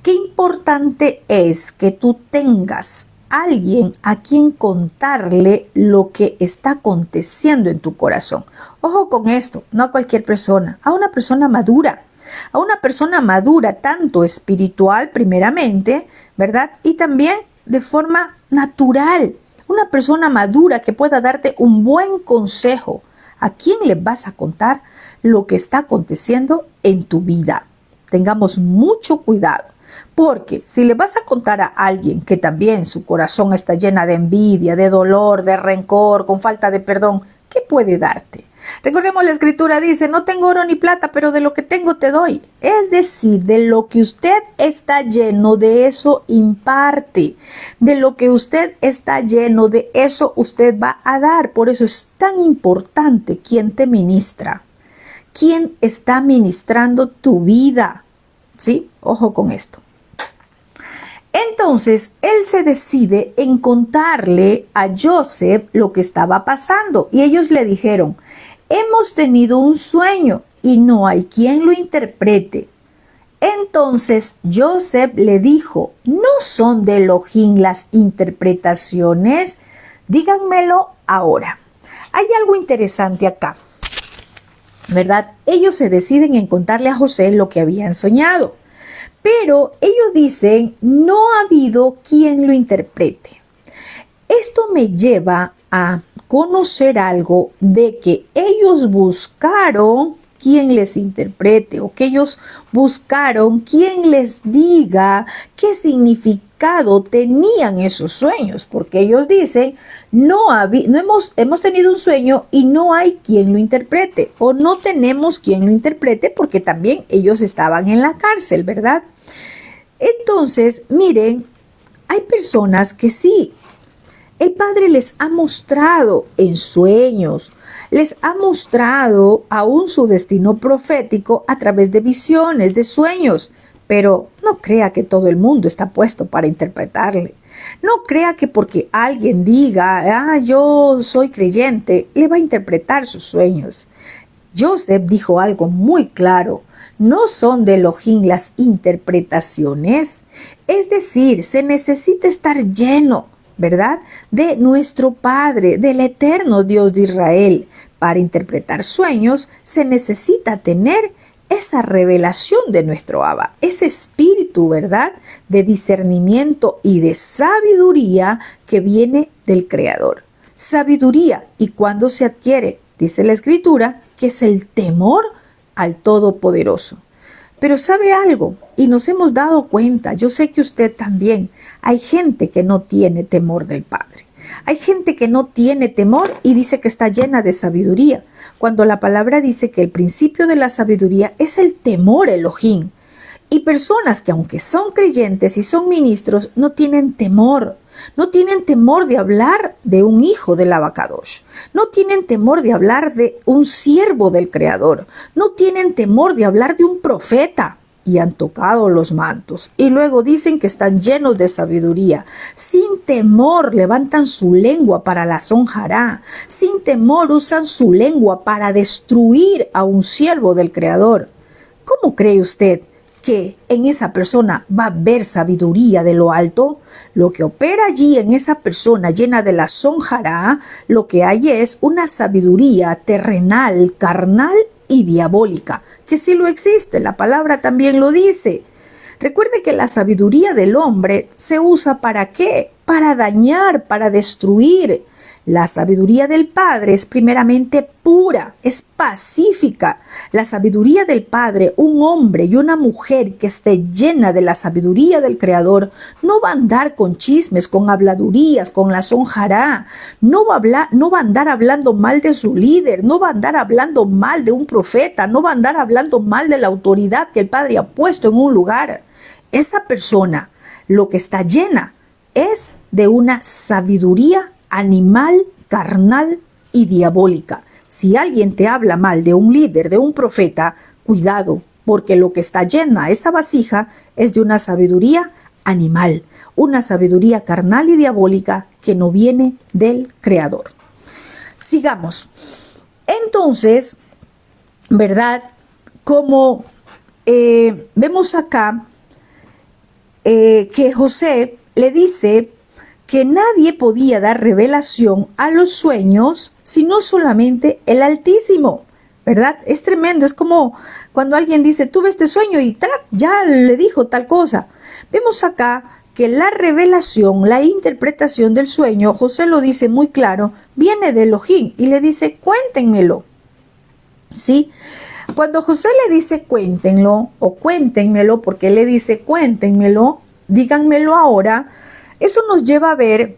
Qué importante es que tú tengas alguien a quien contarle lo que está aconteciendo en tu corazón. Ojo con esto, no a cualquier persona, a una persona madura. A una persona madura, tanto espiritual primeramente, ¿verdad? Y también de forma natural. Una persona madura que pueda darte un buen consejo. ¿A quién le vas a contar lo que está aconteciendo en tu vida? Tengamos mucho cuidado. Porque si le vas a contar a alguien que también su corazón está llena de envidia, de dolor, de rencor, con falta de perdón, ¿qué puede darte? Recordemos, la escritura dice, no tengo oro ni plata, pero de lo que tengo te doy. Es decir, de lo que usted está lleno, de eso imparte. De lo que usted está lleno, de eso usted va a dar. Por eso es tan importante quién te ministra. ¿Quién está ministrando tu vida? ¿Sí? Ojo con esto. Entonces, él se decide en contarle a Joseph lo que estaba pasando. Y ellos le dijeron, hemos tenido un sueño y no hay quien lo interprete. Entonces Joseph le dijo, ¿no son de Elohim las interpretaciones? Díganmelo ahora. Hay algo interesante acá, ¿verdad? Ellos se deciden en contarle a José lo que habían soñado. Pero ellos dicen, no ha habido quien lo interprete. Esto me lleva a conocer algo de que ellos buscaron quien les interprete o que ellos buscaron quien les diga qué significado tenían esos sueños, porque ellos dicen, hemos tenido un sueño y no hay quien lo interprete, o no tenemos quien lo interprete porque también ellos estaban en la cárcel, ¿verdad? Entonces, miren, hay personas que sí, el Padre les ha mostrado en sueños, les ha mostrado aún su destino profético a través de visiones, de sueños, pero no crea que todo el mundo está puesto para interpretarle. No crea que porque alguien diga, yo soy creyente, le va a interpretar sus sueños. Joseph dijo algo muy claro. No son de Elohim las interpretaciones. Es decir, se necesita estar lleno, ¿verdad?, de nuestro Padre, del eterno Dios de Israel. Para interpretar sueños se necesita tener esa revelación de nuestro Abba, ese espíritu, ¿verdad?, de discernimiento y de sabiduría que viene del Creador. Sabiduría, ¿y cuándo se adquiere? Dice la Escritura que es el temor al Todopoderoso. Pero ¿sabe algo? Y nos hemos dado cuenta, yo sé que usted también, hay gente que no tiene temor del Padre. Hay gente que no tiene temor y dice que está llena de sabiduría, cuando la palabra dice que el principio de la sabiduría es el temor Elohim. Y personas que aunque son creyentes y son ministros, no tienen temor. No tienen temor de hablar de un hijo del Abacadosh. No tienen temor de hablar de un siervo del Creador. No tienen temor de hablar de un profeta. Y han tocado los mantos. Y luego dicen que están llenos de sabiduría. Sin temor levantan su lengua para la sonjará. Sin temor usan su lengua para destruir a un siervo del Creador. ¿Cómo cree usted que en esa persona va a haber sabiduría de lo alto? Lo que opera allí en esa persona llena de la sonjará, lo que hay es una sabiduría terrenal, carnal y diabólica, que sí lo existe, la palabra también lo dice. Recuerde que la sabiduría del hombre se usa ¿para qué? Para dañar, para destruir. La sabiduría del Padre es primeramente pura, es pacífica. La sabiduría del Padre, un hombre y una mujer que esté llena de la sabiduría del Creador, no va a andar con chismes, con habladurías, con la sonjará. No va a andar hablando mal de su líder, no va a andar hablando mal de un profeta, no va a andar hablando mal de la autoridad que el Padre ha puesto en un lugar. Esa persona, lo que está llena es de una sabiduría animal, carnal y diabólica. Si alguien te habla mal de un líder, de un profeta, cuidado, porque lo que está llena esa vasija es de una sabiduría animal, una sabiduría carnal y diabólica que no viene del Creador. Sigamos. Entonces, ¿verdad? Como vemos acá que José le dice que nadie podía dar revelación a los sueños, sino solamente el Altísimo, ¿verdad? Es tremendo, es como cuando alguien dice, tuve este sueño y ya le dijo tal cosa. Vemos acá que la revelación, la interpretación del sueño, José lo dice muy claro, viene de Elohim y le dice, cuéntenmelo, ¿sí? Cuando José le dice cuéntenlo o cuéntenmelo, porque le dice cuéntenmelo, díganmelo ahora, eso nos lleva a ver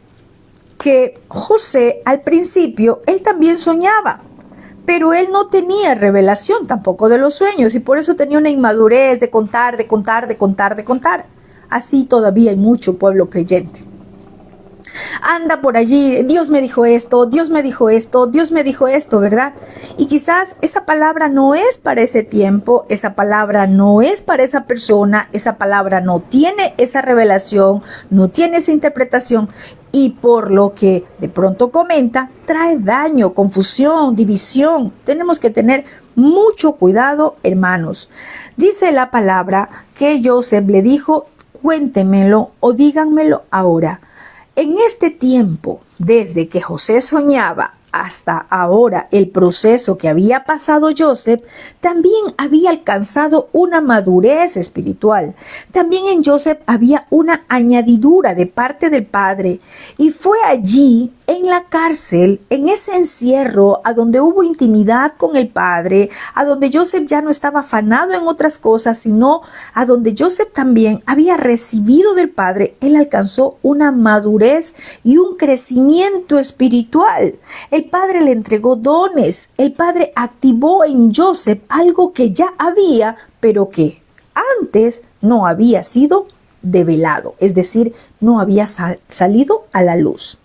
que José al principio, él también soñaba, pero él no tenía revelación tampoco de los sueños y por eso tenía una inmadurez de contar. Así todavía hay mucho pueblo creyente. Anda por allí, Dios me dijo esto, Dios me dijo esto, Dios me dijo esto, ¿verdad? Y quizás esa palabra no es para ese tiempo, esa palabra no es para esa persona, esa palabra no tiene esa revelación, no tiene esa interpretación y por lo que de pronto comenta, trae daño, confusión, división. Tenemos que tener mucho cuidado, hermanos. Dice la palabra que Joseph le dijo, cuéntemelo o díganmelo ahora. En este tiempo, desde que José soñaba hasta ahora, el proceso que había pasado Joseph, también había alcanzado una madurez espiritual. También en Joseph había una añadidura de parte del Padre. Y fue allí, en la cárcel, en ese encierro, a donde hubo intimidad con el Padre, a donde Joseph ya no estaba afanado en otras cosas, sino a donde Joseph también había recibido del Padre, él alcanzó una madurez y un crecimiento espiritual. El Padre le entregó dones, el Padre activó en Joseph algo que ya había, pero que antes no había sido develado, es decir, no había salido a la luz.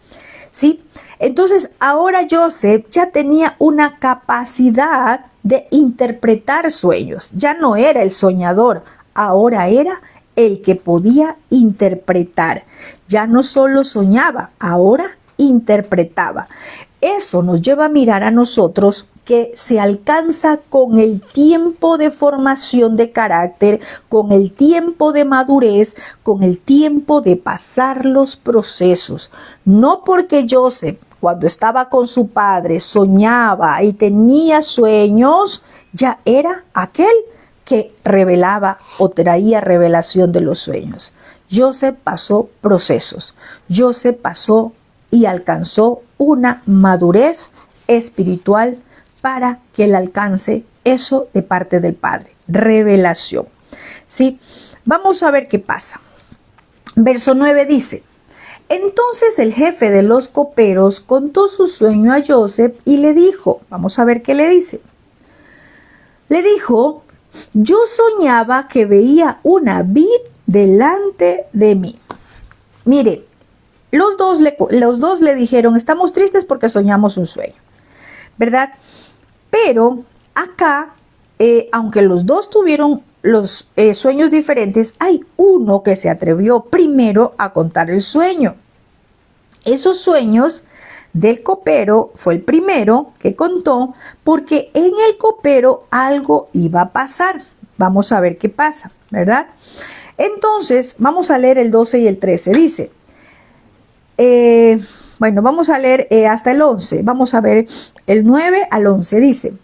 ¿Sí? Entonces ahora Joseph ya tenía una capacidad de interpretar sueños. Ya no era el soñador, ahora era el que podía interpretar. Ya no solo soñaba, ahora interpretaba. Eso nos lleva a mirar a nosotros que se alcanza con el tiempo de formación de carácter, con el tiempo de madurez, con el tiempo de pasar los procesos. No porque Joseph, cuando estaba con su padre, soñaba y tenía sueños, ya era aquel que revelaba o traía revelación de los sueños. Joseph pasó procesos. Joseph pasó y alcanzó una madurez espiritual para que él alcance eso de parte del Padre, revelación. ¿Sí? Vamos a ver qué pasa. Verso 9 dice, entonces el jefe de los coperos contó su sueño a Joseph y le dijo, vamos a ver qué le dice. Le dijo, yo soñaba que veía una vid delante de mí. Mire, los dos le dijeron, estamos tristes porque soñamos un sueño, ¿verdad? Pero acá, aunque los dos tuvieron los sueños diferentes, hay uno que se atrevió primero a contar el sueño. Esos sueños del copero fue el primero que contó porque en el copero algo iba a pasar. Vamos a ver qué pasa, ¿verdad? Entonces, vamos a leer el 12 y el 13. Dice, bueno, vamos a leer hasta el 11. Vamos a ver el 9 al 11. Dice,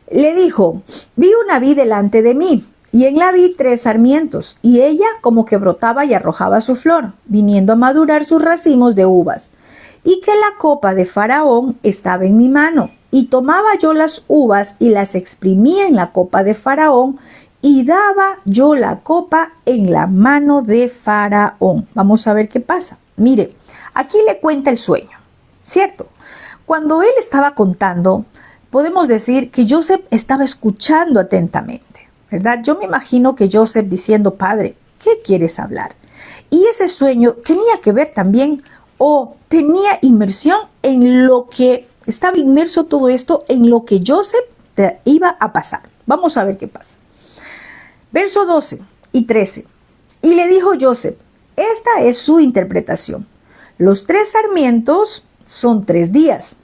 le dijo, vi una vid delante de mí y en la vid 3 sarmientos, y ella como que brotaba y arrojaba su flor, viniendo a madurar sus racimos de uvas. Y que la copa de Faraón estaba en mi mano, y tomaba yo las uvas y las exprimía en la copa de Faraón, y daba yo la copa en la mano de Faraón. Vamos a ver qué pasa. Mire, aquí le cuenta el sueño, ¿cierto? Cuando él estaba contando, podemos decir que Joseph estaba escuchando atentamente, ¿verdad? Yo me imagino que Joseph diciendo, padre, ¿qué quieres hablar? Y ese sueño tenía que ver también, o tenía inmersión en lo que, estaba inmerso todo esto en lo que Joseph iba a pasar. Vamos a ver qué pasa. Verso 12 y 13. Y le dijo Joseph, esta es su interpretación. Los 3 sarmientos son 3 días.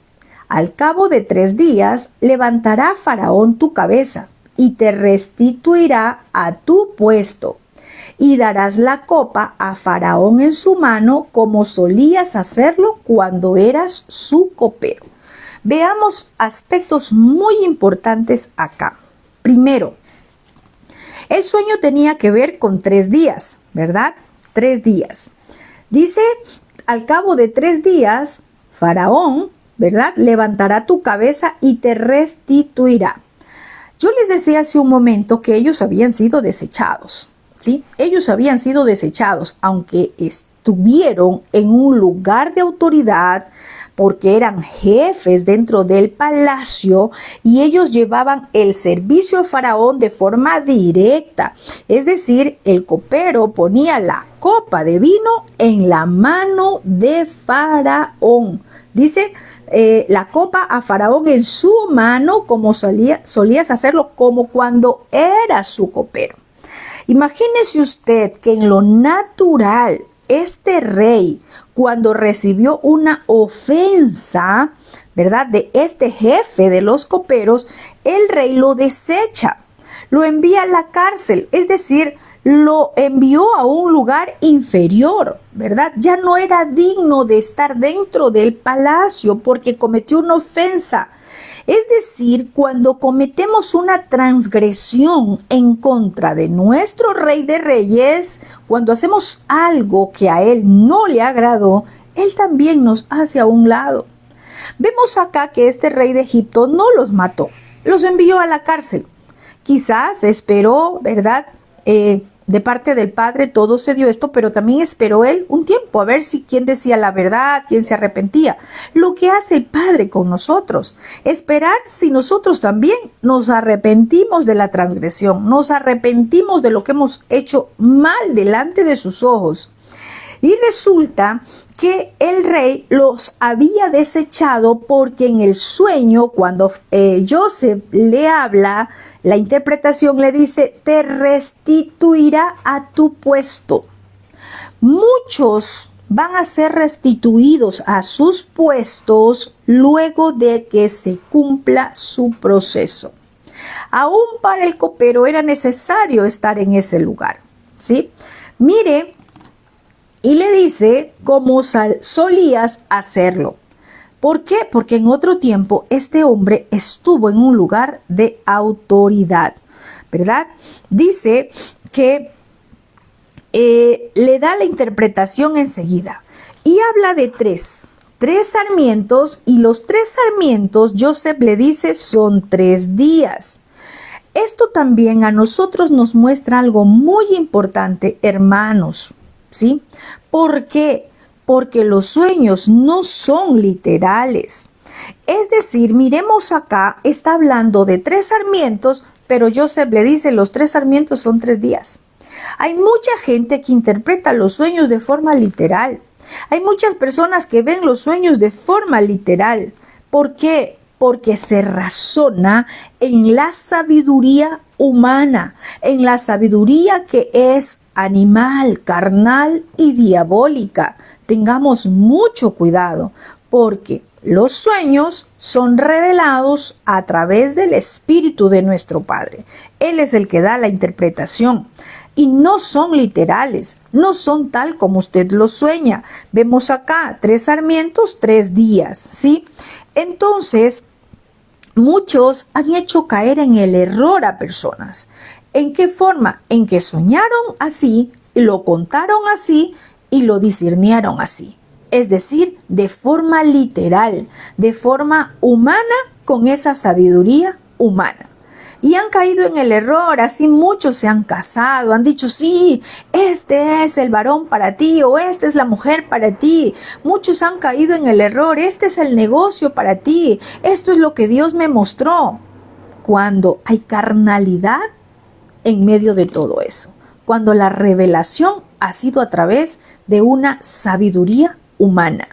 Al cabo de 3 días levantará Faraón tu cabeza y te restituirá a tu puesto. Y darás la copa a Faraón en su mano como solías hacerlo cuando eras su copero. Veamos aspectos muy importantes acá. Primero, el sueño tenía que ver con 3 días, ¿verdad? 3 días. Dice, al cabo de 3 días, Faraón, ¿verdad? Levantará tu cabeza y te restituirá. Yo les decía hace un momento que ellos habían sido desechados, ¿sí? Ellos habían sido desechados, aunque estuvieron en un lugar de autoridad, porque eran jefes dentro del palacio y ellos llevaban el servicio a Faraón de forma directa. Es decir, el copero ponía la copa de vino en la mano de Faraón. Dice, la copa a Faraón en su mano como solías hacerlo, como cuando era su copero. Imagínese usted que en lo natural, este rey, cuando recibió una ofensa, ¿verdad?, de este jefe de los coperos, el rey lo desecha, lo envía a la cárcel, es decir, lo envió a un lugar inferior, ¿verdad? Ya no era digno de estar dentro del palacio porque cometió una ofensa. Es decir, cuando cometemos una transgresión en contra de nuestro Rey de Reyes, cuando hacemos algo que a él no le agradó, él también nos hace a un lado. Vemos acá que este rey de Egipto no los mató, los envió a la cárcel. Quizás esperó, ¿verdad?, de parte del padre todo se dio esto, pero también esperó él un tiempo a ver si quién decía la verdad, quién se arrepentía. Lo que hace el padre con nosotros, esperar si nosotros también nos arrepentimos de la transgresión, nos arrepentimos de lo que hemos hecho mal delante de sus ojos. Y resulta que el rey los había desechado porque en el sueño, cuando Joseph le habla, la interpretación le dice, te restituirá a tu puesto. Muchos van a ser restituidos a sus puestos luego de que se cumpla su proceso. Aún para el copero era necesario estar en ese lugar, ¿sí? Mire, y le dice cómo solías hacerlo. ¿Por qué? Porque en otro tiempo este hombre estuvo en un lugar de autoridad, ¿verdad? Dice que le da la interpretación enseguida y habla de tres sarmientos, y los 3 sarmientos, Joseph le dice, son 3 días. Esto también a nosotros nos muestra algo muy importante, hermanos, ¿sí? ¿Por qué? Porque los sueños no son literales. Es decir, miremos acá, está hablando de 3 sarmientos, pero Joseph le dice, los 3 sarmientos son 3 días. Hay mucha gente que interpreta los sueños de forma literal. Hay muchas personas que ven los sueños de forma literal. ¿Por qué? Porque se razona en la sabiduría humana, en la sabiduría que es animal, carnal y diabólica. Tengamos mucho cuidado, porque los sueños son revelados a través del Espíritu de nuestro Padre. Él es el que da la interpretación. Y no son literales, no son tal como usted lo sueña. Vemos acá 3 sarmientos, 3 días, ¿sí? Entonces, muchos han hecho caer en el error a personas. ¿En qué forma? En que soñaron así, lo contaron así y lo discernieron así. Es decir, de forma literal, de forma humana, con esa sabiduría humana. Y han caído en el error, así muchos se han casado, han dicho, sí, este es el varón para ti o esta es la mujer para ti. Muchos han caído en el error, este es el negocio para ti, esto es lo que Dios me mostró. Cuando hay carnalidad en medio de todo eso, cuando la revelación ha sido a través de una sabiduría humana.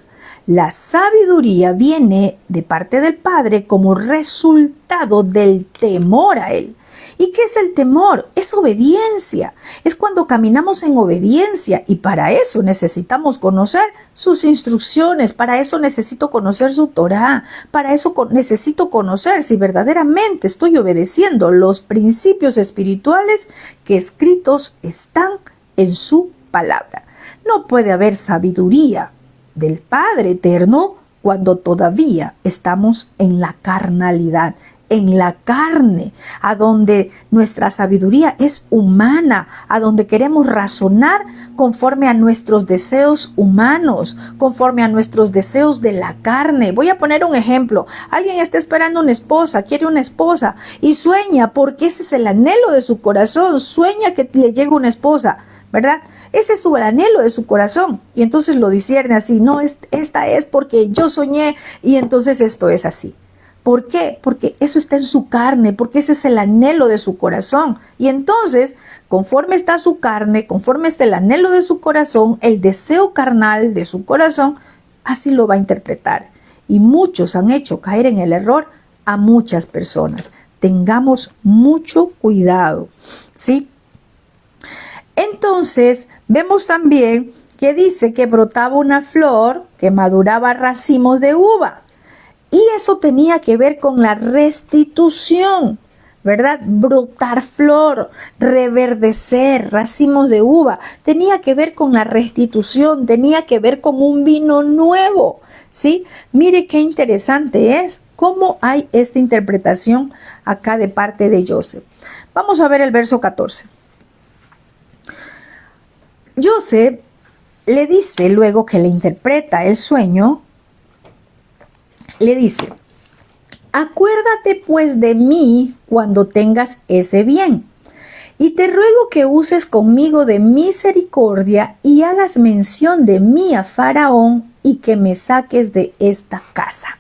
La sabiduría viene de parte del Padre como resultado del temor a Él. ¿Y qué es el temor? Es obediencia. Es cuando caminamos en obediencia y para eso necesitamos conocer sus instrucciones, para eso necesito conocer su Torá, para eso necesito conocer si verdaderamente estoy obedeciendo los principios espirituales que escritos están en su palabra. No puede haber sabiduría del Padre eterno cuando todavía estamos en la carnalidad, en la carne, a donde nuestra sabiduría es humana, a donde queremos razonar conforme a nuestros deseos humanos, conforme a nuestros deseos de la carne. Voy a poner un ejemplo. Alguien está esperando una esposa, quiere una esposa y sueña, porque ese es el anhelo de su corazón, sueña que le llegue una esposa, ¿verdad? Ese es el anhelo de su corazón y entonces lo discierne así, no, esta es porque yo soñé y entonces esto es así. ¿Por qué? Porque eso está en su carne, porque ese es el anhelo de su corazón. Y entonces, conforme está su carne, conforme está el anhelo de su corazón, el deseo carnal de su corazón, así lo va a interpretar. Y muchos han hecho caer en el error a muchas personas. Tengamos mucho cuidado, ¿sí? Entonces, vemos también que dice que brotaba una flor que maduraba racimos de uva. Y eso tenía que ver con la restitución, ¿verdad? Brotar flor, reverdecer, racimos de uva. Tenía que ver con la restitución, tenía que ver con un vino nuevo, ¿sí? Mire qué interesante es cómo hay esta interpretación acá de parte de Joseph. Vamos a ver el verso 14. Joseph le dice, luego que le interpreta el sueño, le dice, acuérdate pues de mí cuando tengas ese bien, y te ruego que uses conmigo de misericordia y hagas mención de mí a Faraón y que me saques de esta casa.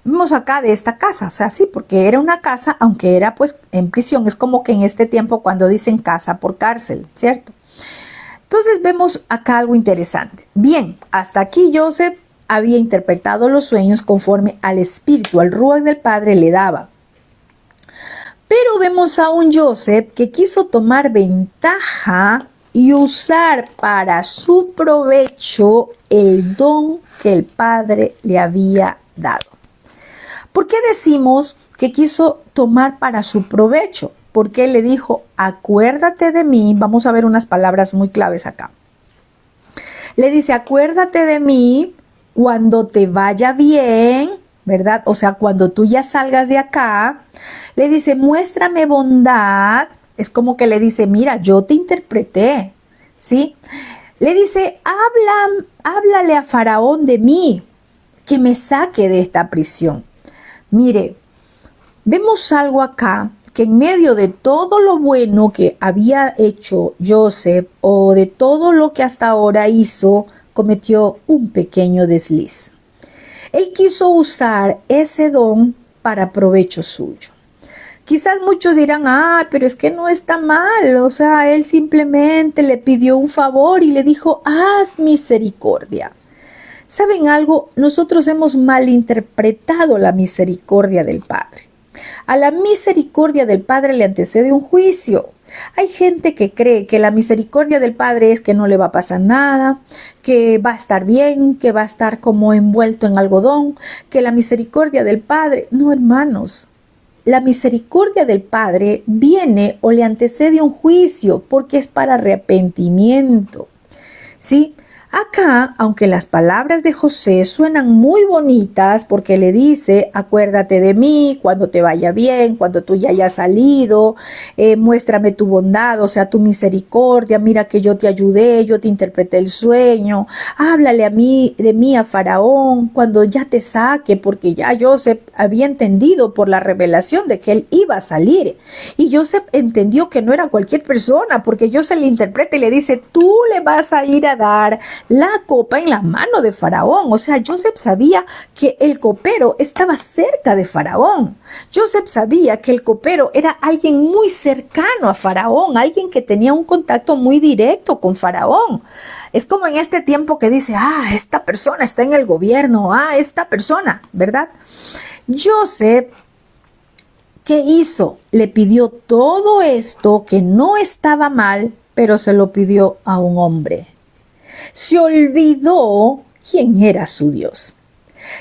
Vemos acá de esta casa, o sea, sí, porque era una casa, aunque era pues en prisión, es como que en este tiempo cuando dicen casa por cárcel, ¿cierto? Entonces vemos acá algo interesante. Bien, hasta aquí Joseph había interpretado los sueños conforme al espíritu, al ruaj del Padre le daba. Pero vemos a un Joseph que quiso tomar ventaja y usar para su provecho el don que el Padre le había dado. ¿Por qué decimos que quiso tomar para su provecho? Porque le dijo, acuérdate de mí. Vamos a ver unas palabras muy claves acá. Le dice, acuérdate de mí cuando te vaya bien, ¿verdad? O sea, cuando tú ya salgas de acá. Le dice, muéstrame bondad. Es como que le dice, mira, yo te interpreté, ¿sí? Le dice, háblale a Faraón de mí, que me saque de esta prisión. Mire, vemos algo acá, que en medio de todo lo bueno que había hecho Joseph o de todo lo que hasta ahora hizo, cometió un pequeño desliz. Él quiso usar ese don para provecho suyo. Quizás muchos dirán, pero es que no está mal, o sea, él simplemente le pidió un favor y le dijo, haz misericordia. ¿Saben algo? Nosotros hemos malinterpretado la misericordia del Padre. A la misericordia del Padre le antecede un juicio. Hay gente que cree que la misericordia del Padre es que no le va a pasar nada, que va a estar bien, que va a estar como envuelto en algodón, que la misericordia del Padre... No, hermanos, la misericordia del Padre viene o le antecede un juicio porque es para arrepentimiento, ¿sí? Acá, aunque las palabras de José suenan muy bonitas porque le dice, acuérdate de mí cuando te vaya bien, cuando tú ya hayas salido, muéstrame tu bondad, o sea, tu misericordia, mira que yo te ayudé, yo te interpreté el sueño, háblale de mí a Faraón cuando ya te saque, porque ya Joseph había entendido por la revelación de que él iba a salir. Y Joseph entendió que no era cualquier persona, porque Joseph le interpreta y le dice, tú le vas a ir a dar la copa en la mano de Faraón. O sea, Joseph sabía que el copero estaba cerca de Faraón. Joseph sabía que el copero era alguien muy cercano a Faraón, alguien que tenía un contacto muy directo con Faraón. Es como en este tiempo que dice, esta persona está en el gobierno, esta persona, ¿verdad? Joseph, ¿qué hizo? Le pidió todo esto que no estaba mal, pero se lo pidió a un hombre. Se olvidó quién era su Dios.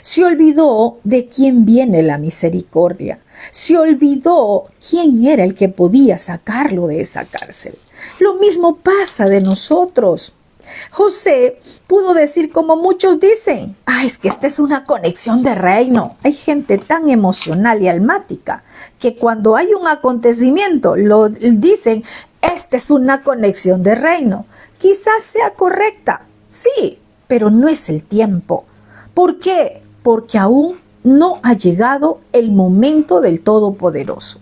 Se olvidó de quién viene la misericordia. Se olvidó quién era el que podía sacarlo de esa cárcel. Lo mismo pasa de nosotros. José pudo decir como muchos dicen, es que esta es una conexión de reino. Hay gente tan emocional y almática que cuando hay un acontecimiento lo dicen, esta es una conexión de reino. Quizás sea correcta, sí, pero no es el tiempo. ¿Por qué? Porque aún no ha llegado el momento del Todopoderoso.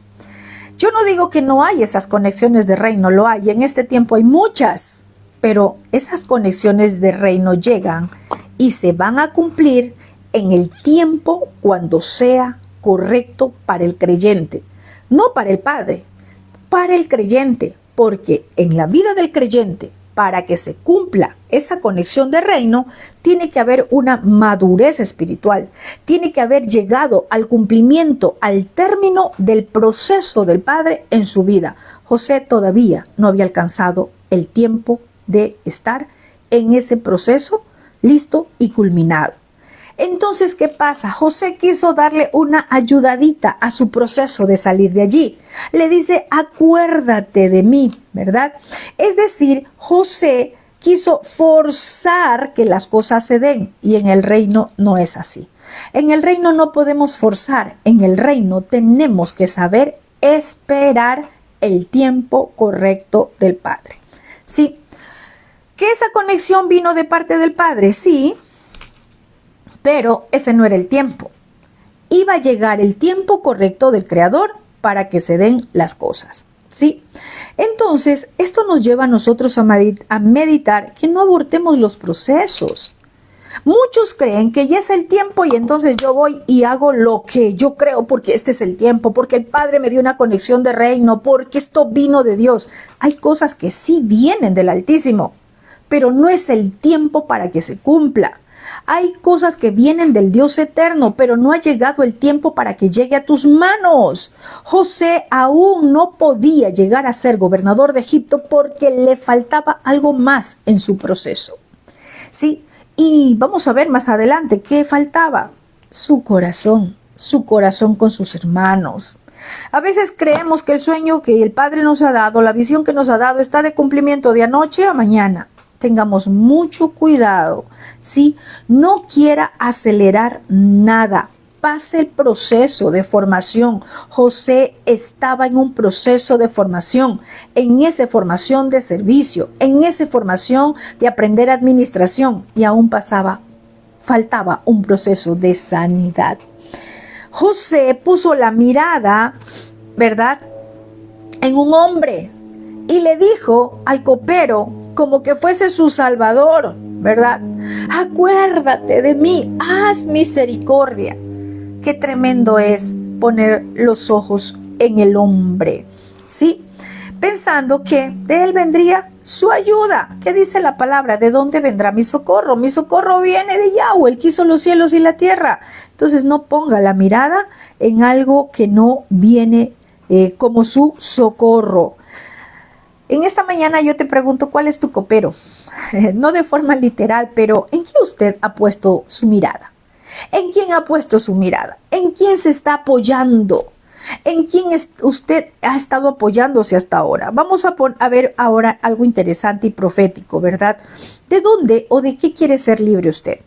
Yo no digo que no hay esas conexiones de reino, lo hay, en este tiempo hay muchas, pero esas conexiones de reino llegan y se van a cumplir en el tiempo cuando sea correcto para el creyente, no para el Padre, para el creyente, porque en la vida del creyente, para que se cumpla esa conexión de reino, tiene que haber una madurez espiritual, tiene que haber llegado al cumplimiento, al término del proceso del Padre en su vida. José todavía no había alcanzado el tiempo de estar en ese proceso listo y culminado. Entonces, ¿qué pasa? José quiso darle una ayudadita a su proceso de salir de allí. Le dice, acuérdate de mí, ¿verdad? Es decir, José quiso forzar que las cosas se den y en el reino no es así. En el reino no podemos forzar, en el reino tenemos que saber esperar el tiempo correcto del Padre. Sí, que esa conexión vino de parte del Padre, sí, pero ese no era el tiempo. Iba a llegar el tiempo correcto del Creador para que se den las cosas, ¿sí? Entonces, esto nos lleva a nosotros a meditar que no abortemos los procesos. Muchos creen que ya es el tiempo y entonces yo voy y hago lo que yo creo porque este es el tiempo, porque el Padre me dio una conexión de reino, porque esto vino de Dios. Hay cosas que sí vienen del Altísimo, pero no es el tiempo para que se cumpla. Hay cosas que vienen del Dios eterno, pero no ha llegado el tiempo para que llegue a tus manos. José aún no podía llegar a ser gobernador de Egipto porque le faltaba algo más en su proceso. Sí, y vamos a ver más adelante qué faltaba. Su corazón con sus hermanos. A veces creemos que el sueño que el Padre nos ha dado, la visión que nos ha dado, está de cumplimiento de anoche a mañana. Tengamos mucho cuidado, ¿sí? No quiera acelerar nada. Pase el proceso de formación. José estaba en un proceso de formación, en esa formación de servicio, en esa formación de aprender administración y aún faltaba un proceso de sanidad. José puso la mirada, ¿verdad?, en un hombre y le dijo al copero, como que fuese su salvador, ¿verdad? Acuérdate de mí, haz misericordia. Qué tremendo es poner los ojos en el hombre, ¿sí? Pensando que de él vendría su ayuda. ¿Qué dice la palabra? ¿De dónde vendrá mi socorro? Mi socorro viene de Yahweh, el que hizo los cielos y la tierra. Entonces no ponga la mirada en algo que no viene como su socorro. En esta mañana yo te pregunto, ¿cuál es tu copero? No de forma literal, pero ¿en qué usted ha puesto su mirada? ¿En quién ha puesto su mirada? ¿En quién se está apoyando? ¿En quién usted ha estado apoyándose hasta ahora? Vamos a ver ahora algo interesante y profético, ¿verdad? ¿De dónde o de qué quiere ser libre usted?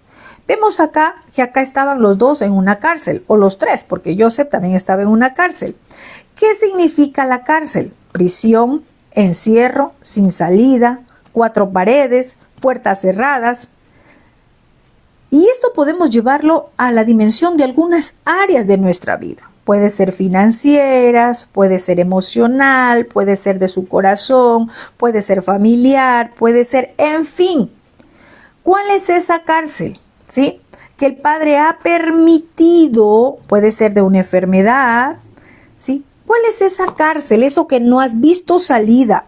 Vemos acá que acá estaban los dos en una cárcel, o los tres, porque Joseph también estaba en una cárcel. ¿Qué significa la cárcel? Prisión, encierro, sin salida, 4 paredes, puertas cerradas. Y esto podemos llevarlo a la dimensión de algunas áreas de nuestra vida. Puede ser financieras, puede ser emocional, puede ser de su corazón, puede ser familiar, puede ser, en fin. ¿Cuál es esa cárcel? ¿Sí? Que el Padre ha permitido, puede ser de una enfermedad, ¿sí? ¿Cuál es esa cárcel? Eso que no has visto salida.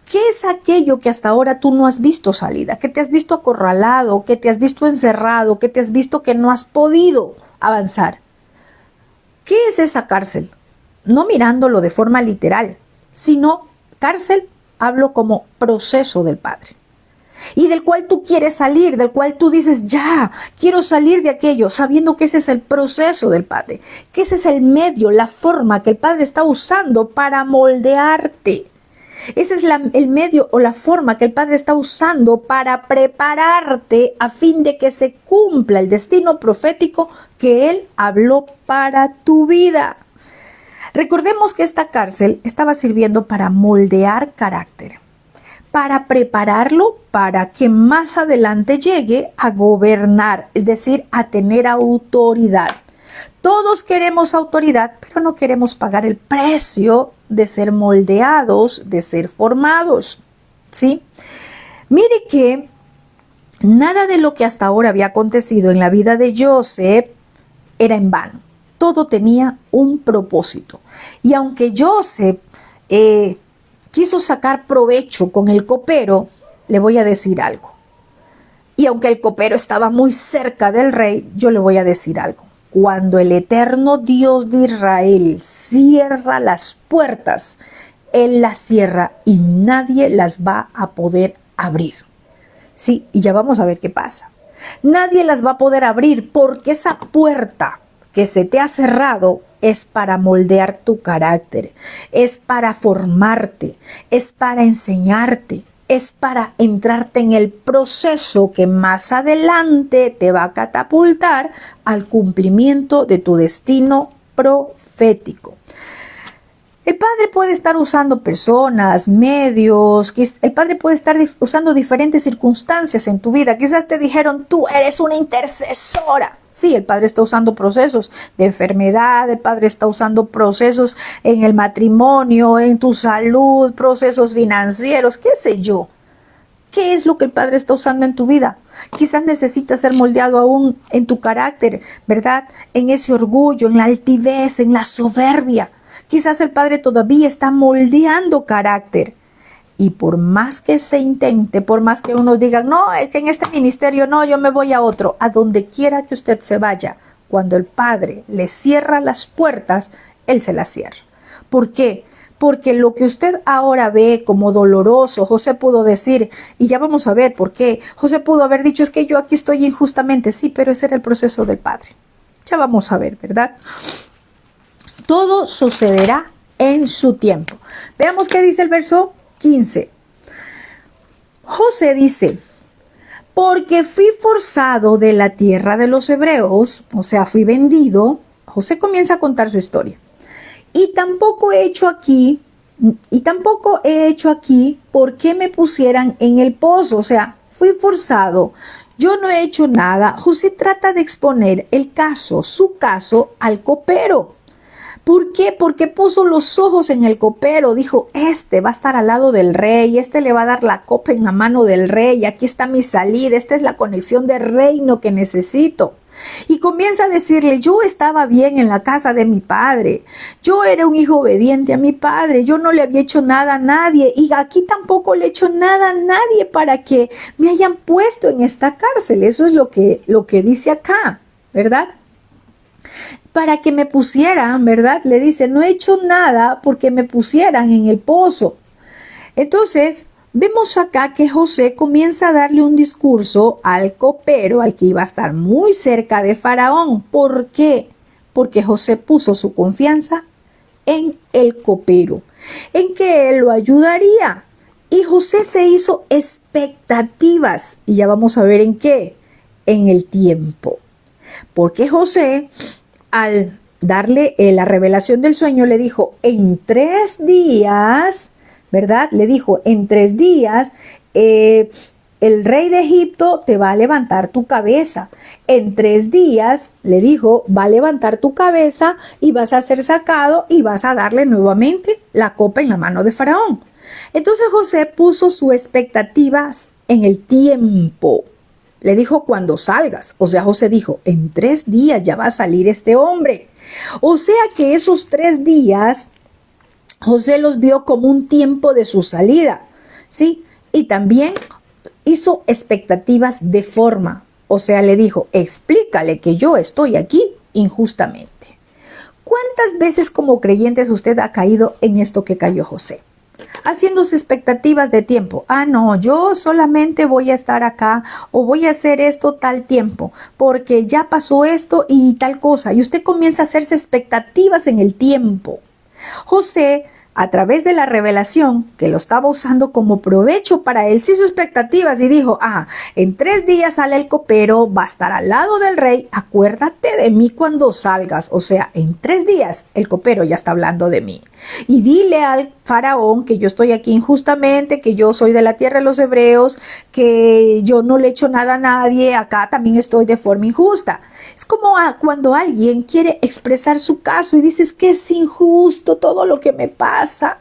¿Qué es aquello que hasta ahora tú no has visto salida? Que te has visto acorralado, que te has visto encerrado, que te has visto que no has podido avanzar. ¿Qué es esa cárcel? No mirándolo de forma literal, sino cárcel, hablo como proceso del Padre. Y del cual tú quieres salir, del cual tú dices, ya, quiero salir de aquello, sabiendo que ese es el proceso del Padre, que ese es el medio, la forma que el Padre está usando para moldearte. Ese es el medio o la forma que el Padre está usando para prepararte a fin de que se cumpla el destino profético que Él habló para tu vida. Recordemos que esta cárcel estaba sirviendo para moldear carácter, para prepararlo para que más adelante llegue a gobernar, es decir, a tener autoridad. Todos queremos autoridad, pero no queremos pagar el precio de ser moldeados, de ser formados, ¿sí? Mire que nada de lo que hasta ahora había acontecido en la vida de Joseph era en vano. Todo tenía un propósito. Y aunque Joseph quiso sacar provecho con el copero, le voy a decir algo. Y aunque el copero estaba muy cerca del rey, yo le voy a decir algo. Cuando el eterno Dios de Israel cierra las puertas, Él las cierra y nadie las va a poder abrir. Sí, y ya vamos a ver qué pasa. Nadie las va a poder abrir porque esa puerta que se te ha cerrado es para moldear tu carácter, es para formarte, es para enseñarte, es para entrarte en el proceso que más adelante te va a catapultar al cumplimiento de tu destino profético. El Padre puede estar usando personas, medios, el Padre puede estar usando diferentes circunstancias en tu vida. Quizás te dijeron, tú eres una intercesora. Sí, el Padre está usando procesos de enfermedad, el Padre está usando procesos en el matrimonio, en tu salud, procesos financieros, qué sé yo. ¿Qué es lo que el Padre está usando en tu vida? Quizás necesitas ser moldeado aún en tu carácter, ¿verdad? En ese orgullo, en la altivez, en la soberbia. Quizás el Padre todavía está moldeando carácter. Y por más que se intente, por más que unos digan, no, es que en este ministerio no, yo me voy a otro, a donde quiera que usted se vaya, cuando el Padre le cierra las puertas, Él se las cierra. ¿Por qué? Porque lo que usted ahora ve como doloroso, José pudo decir, y ya vamos a ver por qué, José pudo haber dicho, es que yo aquí estoy injustamente, sí, pero ese era el proceso del Padre. Ya vamos a ver, ¿verdad? Todo sucederá en su tiempo. Veamos qué dice el verso 15. José dice, porque fui forzado de la tierra de los hebreos, o sea, fui vendido. José comienza a contar su historia. Y tampoco he hecho aquí porque me pusieran en el pozo, o sea, fui forzado. Yo no he hecho nada. José trata de exponer el caso, su caso, al copero. ¿Por qué? Porque puso los ojos en el copero. Dijo, este va a estar al lado del rey, este le va a dar la copa en la mano del rey, aquí está mi salida, esta es la conexión de reino que necesito. Y comienza a decirle, yo estaba bien en la casa de mi padre, yo era un hijo obediente a mi padre, yo no le había hecho nada a nadie y aquí tampoco le he hecho nada a nadie para que me hayan puesto en esta cárcel. Eso es lo que dice acá, ¿verdad? Para que me pusieran, ¿verdad? Le dice, no he hecho nada porque me pusieran en el pozo. Entonces, vemos acá que José comienza a darle un discurso al copero, al que iba a estar muy cerca de Faraón. ¿Por qué? Porque José puso su confianza en el copero, en que él lo ayudaría. Y José se hizo expectativas, y ya vamos a ver en qué, en el tiempo. Porque José, al darle la revelación del sueño, le dijo, en 3 días, ¿verdad? Le dijo, en 3 días, el rey de Egipto te va a levantar tu cabeza. En 3 días, le dijo, va a levantar tu cabeza y vas a ser sacado y vas a darle nuevamente la copa en la mano de Faraón. Entonces José puso sus expectativas en el tiempo. Le dijo, cuando salgas. O sea, José dijo, en 3 días ya va a salir este hombre. O sea que esos 3 días, José los vio como un tiempo de su salida, ¿sí? Y también hizo expectativas de forma. O sea, le dijo, explícale que yo estoy aquí injustamente. ¿Cuántas veces como creyentes usted ha caído en esto que cayó José? Haciéndose expectativas de tiempo. No, yo solamente voy a estar acá o voy a hacer esto tal tiempo porque ya pasó esto y tal cosa. Y usted comienza a hacerse expectativas en el tiempo. José, a través de la revelación, que lo estaba usando como provecho para él, se hizo expectativas y dijo, en 3 días sale el copero, va a estar al lado del rey, acuérdate de mí cuando salgas. O sea, en 3 días el copero ya está hablando de mí. Y dile al faraón que yo estoy aquí injustamente, que yo soy de la tierra de los hebreos, que yo no le echo nada a nadie, acá también estoy de forma injusta. Es como cuando alguien quiere expresar su caso y dices que es injusto todo lo que me pasa.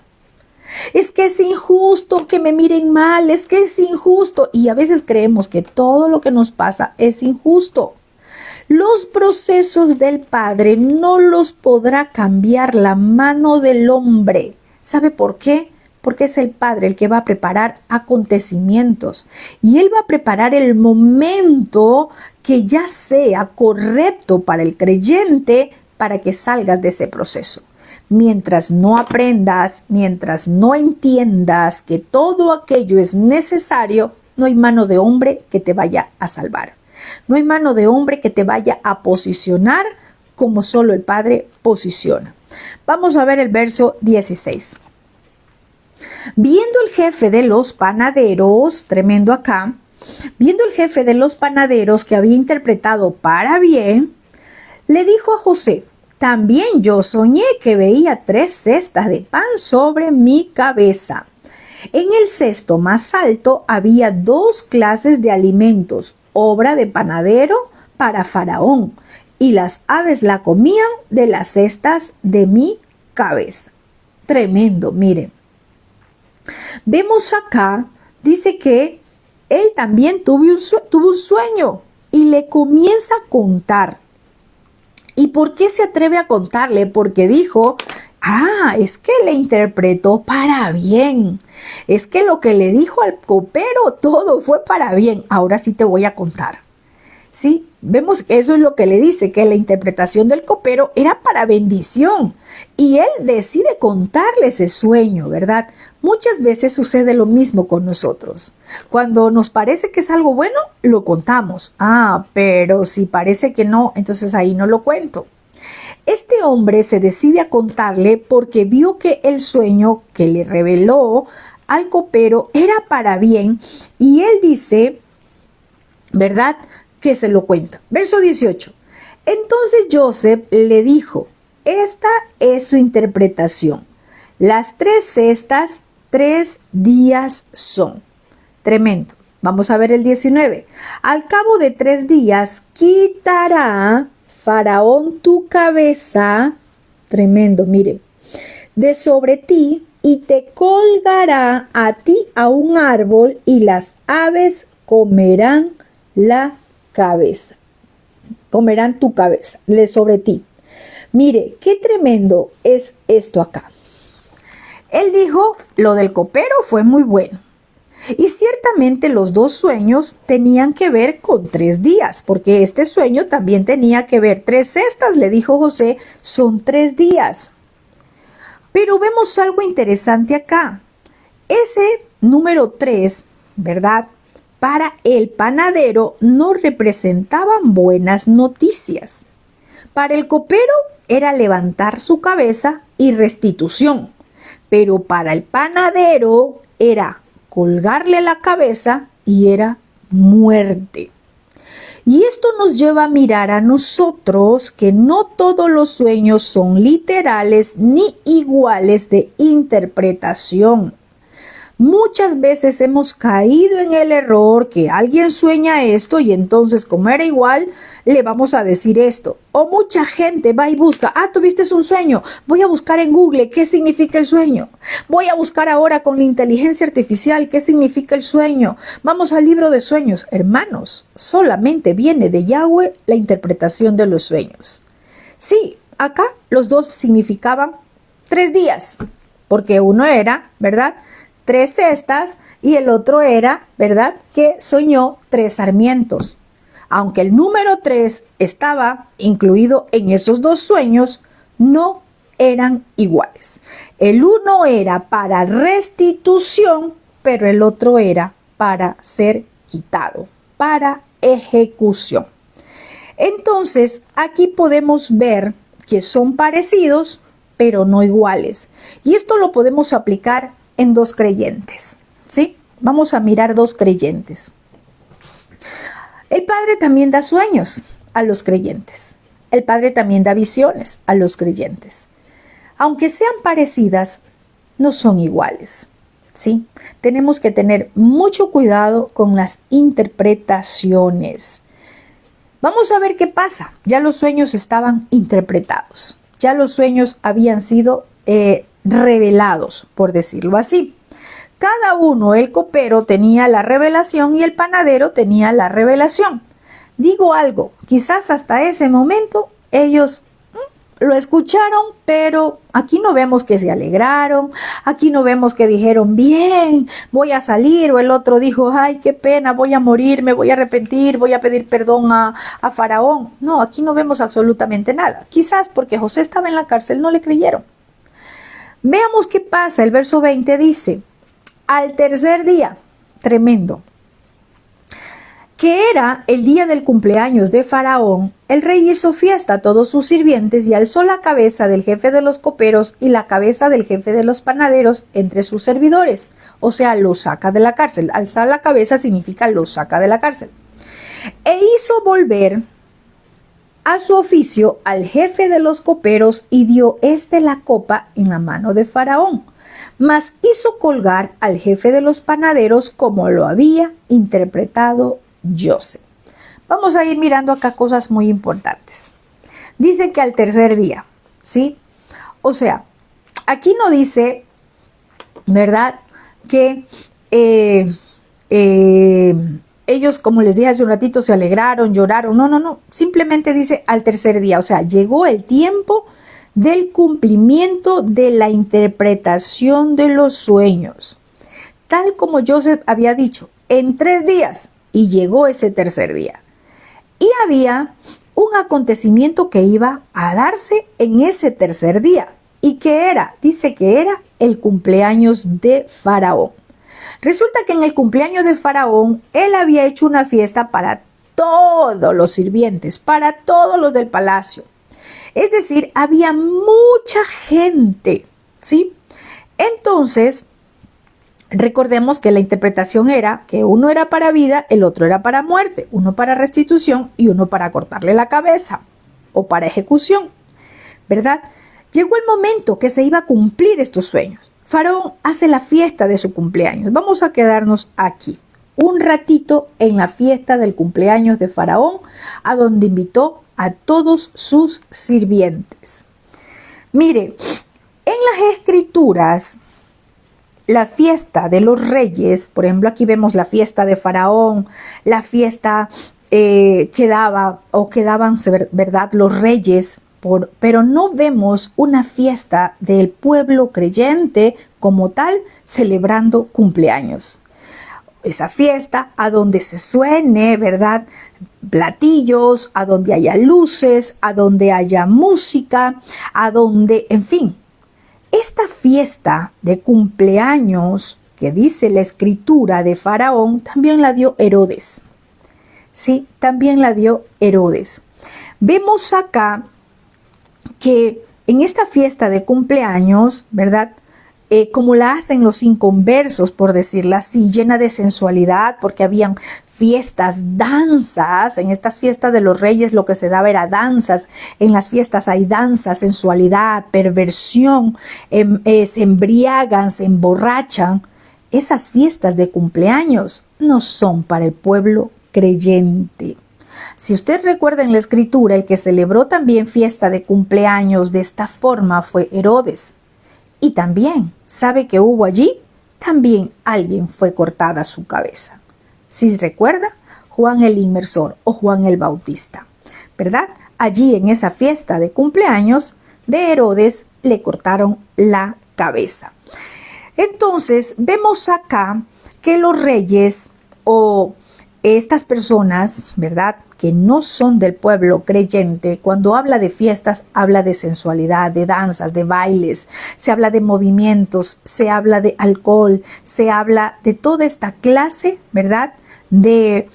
Es que es injusto que me miren mal, es que es injusto. Y a veces creemos que todo lo que nos pasa es injusto. Los procesos del Padre no los podrá cambiar la mano del hombre. ¿Sabe por qué? Porque es el Padre el que va a preparar acontecimientos y Él va a preparar el momento que ya sea correcto para el creyente para que salgas de ese proceso. Mientras no aprendas, mientras no entiendas que todo aquello es necesario, no hay mano de hombre que te vaya a salvar. No hay mano de hombre que te vaya a posicionar como solo el Padre posiciona. Vamos a ver el verso 16. Viendo el jefe de los panaderos, tremendo acá, viendo el jefe de los panaderos que había interpretado para bien, le dijo a José, también yo soñé que veía 3 cestas de pan sobre mi cabeza. En el cesto más alto había 2 clases de alimentos, obra de panadero para Faraón, y las aves la comían de las cestas de mi cabeza. Tremendo, miren. Vemos acá, dice que él también tuvo un sueño y le comienza a contar. ¿Y por qué se atreve a contarle? Porque dijo, es que le interpretó para bien. Es que lo que le dijo al copero, todo fue para bien. Ahora sí te voy a contar. Sí, vemos que eso es lo que le dice, que la interpretación del copero era para bendición. Y él decide contarle ese sueño, ¿verdad? Muchas veces sucede lo mismo con nosotros. Cuando nos parece que es algo bueno, lo contamos. Pero si parece que no, entonces ahí no lo cuento. Este hombre se decide a contarle porque vio que el sueño que le reveló al copero era para bien. Y él dice, ¿verdad?, que se lo cuenta. Verso 18. Entonces Joseph le dijo, esta es su interpretación. Las 3 cestas, 3 días son. Tremendo. Vamos a ver el 19. Al cabo de 3 días quitará Faraón tu cabeza. Tremendo, mire. De sobre ti y te colgará a ti a un árbol y las aves comerán la cabeza. Comerán tu cabeza, de sobre ti. Mire, qué tremendo es esto acá. Él dijo, lo del copero fue muy bueno. Y ciertamente los 2 sueños tenían que ver con 3 días, porque este sueño también tenía que ver 3 cestas, le dijo José, son 3 días. Pero vemos algo interesante acá. Ese número 3, ¿verdad?, para el panadero no representaban buenas noticias, Para el copero era levantar su cabeza y restitución, pero para el panadero era colgarle la cabeza y era muerte. Y esto nos lleva a mirar a nosotros que no todos los sueños son literales ni iguales de interpretación. Muchas veces hemos caído en el error que alguien sueña esto y entonces como era igual, le vamos a decir esto. O mucha gente va y busca, tuviste un sueño, voy a buscar en Google qué significa el sueño. Voy a buscar ahora con la inteligencia artificial qué significa el sueño. Vamos al libro de sueños. Hermanos, solamente viene de Yahweh la interpretación de los sueños. Sí, acá los dos significaban 3 días, porque uno era, ¿verdad?, 3 cestas y el otro era, ¿verdad?, que soñó 3 sarmientos. Aunque el número 3 estaba incluido en esos 2 sueños, no eran iguales. El uno era para restitución, pero el otro era para ser quitado, para ejecución. Entonces, aquí podemos ver que son parecidos, pero no iguales. Y esto lo podemos aplicar en 2 creyentes, ¿sí? Vamos a mirar 2 creyentes. El Padre también da sueños a los creyentes. El Padre también da visiones a los creyentes. Aunque sean parecidas, no son iguales, ¿sí? Tenemos que tener mucho cuidado con las interpretaciones. Vamos a ver qué pasa. Ya los sueños estaban interpretados. Ya los sueños habían sido revelados, por decirlo así. Cada uno, el copero tenía la revelación y el panadero tenía la revelación. Digo algo, quizás hasta ese momento ellos lo escucharon, pero aquí no vemos que se alegraron, aquí no vemos que dijeron, bien, voy a salir, o el otro dijo, ay, qué pena, voy a morir, me voy a arrepentir, voy a pedir perdón a Faraón. No, aquí no vemos absolutamente nada. Quizás porque José estaba en la cárcel no le creyeron. Veamos qué pasa. El verso 20 dice, al tercer día, tremendo, que era el día del cumpleaños de Faraón, el rey hizo fiesta a todos sus sirvientes y alzó la cabeza del jefe de los coperos y la cabeza del jefe de los panaderos entre sus servidores. O sea, lo saca de la cárcel. Alzar la cabeza significa lo saca de la cárcel. E hizo volver a su oficio al jefe de los coperos y dio la copa en la mano de Faraón. Mas hizo colgar al jefe de los panaderos como lo había interpretado José. Vamos a ir mirando acá cosas muy importantes. Dice que al tercer día, ¿sí? O sea, aquí no dice, ¿verdad?, que ellos, como les dije hace un ratito, se alegraron, lloraron. No. Simplemente dice al tercer día. O sea, llegó el tiempo del cumplimiento de la interpretación de los sueños. Tal como Joseph había dicho, en 3 días. Y llegó ese tercer día. Y había un acontecimiento que iba a darse en ese tercer día. ¿Y qué era? Dice que era el cumpleaños de Faraón. Resulta que en el cumpleaños de Faraón, él había hecho una fiesta para todos los sirvientes, para todos los del palacio. Es decir, había mucha gente, ¿sí? Entonces, recordemos que la interpretación era que uno era para vida, el otro era para muerte, uno para restitución y uno para cortarle la cabeza o para ejecución, ¿verdad? Llegó el momento que se iba a cumplir estos sueños. Faraón hace la fiesta de su cumpleaños. Vamos a quedarnos aquí un ratito en la fiesta del cumpleaños de Faraón, a donde invitó a todos sus sirvientes. Mire, en las escrituras, la fiesta de los reyes, por ejemplo, aquí vemos la fiesta de Faraón, la fiesta que daban, ¿verdad?, los reyes, pero no vemos una fiesta del pueblo creyente como tal celebrando cumpleaños. Esa fiesta a donde se suene, ¿verdad?, platillos, a donde haya luces, a donde haya música, a donde, en fin. Esta fiesta de cumpleaños que dice la escritura de Faraón también la dio Herodes. Sí, también la dio Herodes. Vemos acá que en esta fiesta de cumpleaños, ¿verdad? Como la hacen los inconversos, por decirla así, llena de sensualidad, porque habían fiestas, danzas. En estas fiestas de los reyes lo que se daba era danzas. En las fiestas hay danzas, sensualidad, perversión, se embriagan, se emborrachan. Esas fiestas de cumpleaños no son para el pueblo creyente. Si usted recuerda en la escritura, el que celebró también fiesta de cumpleaños de esta forma fue Herodes. Y también, ¿sabe que hubo allí? También alguien fue cortada su cabeza. Si recuerda, Juan el Inmersor o Juan el Bautista, ¿verdad? Allí en esa fiesta de cumpleaños de Herodes le cortaron la cabeza. Entonces, vemos acá que los reyes o estas personas, ¿verdad?, que no son del pueblo creyente, cuando habla de fiestas, habla de sensualidad, de danzas, de bailes, se habla de movimientos, se habla de alcohol, se habla de toda esta clase, ¿verdad?, de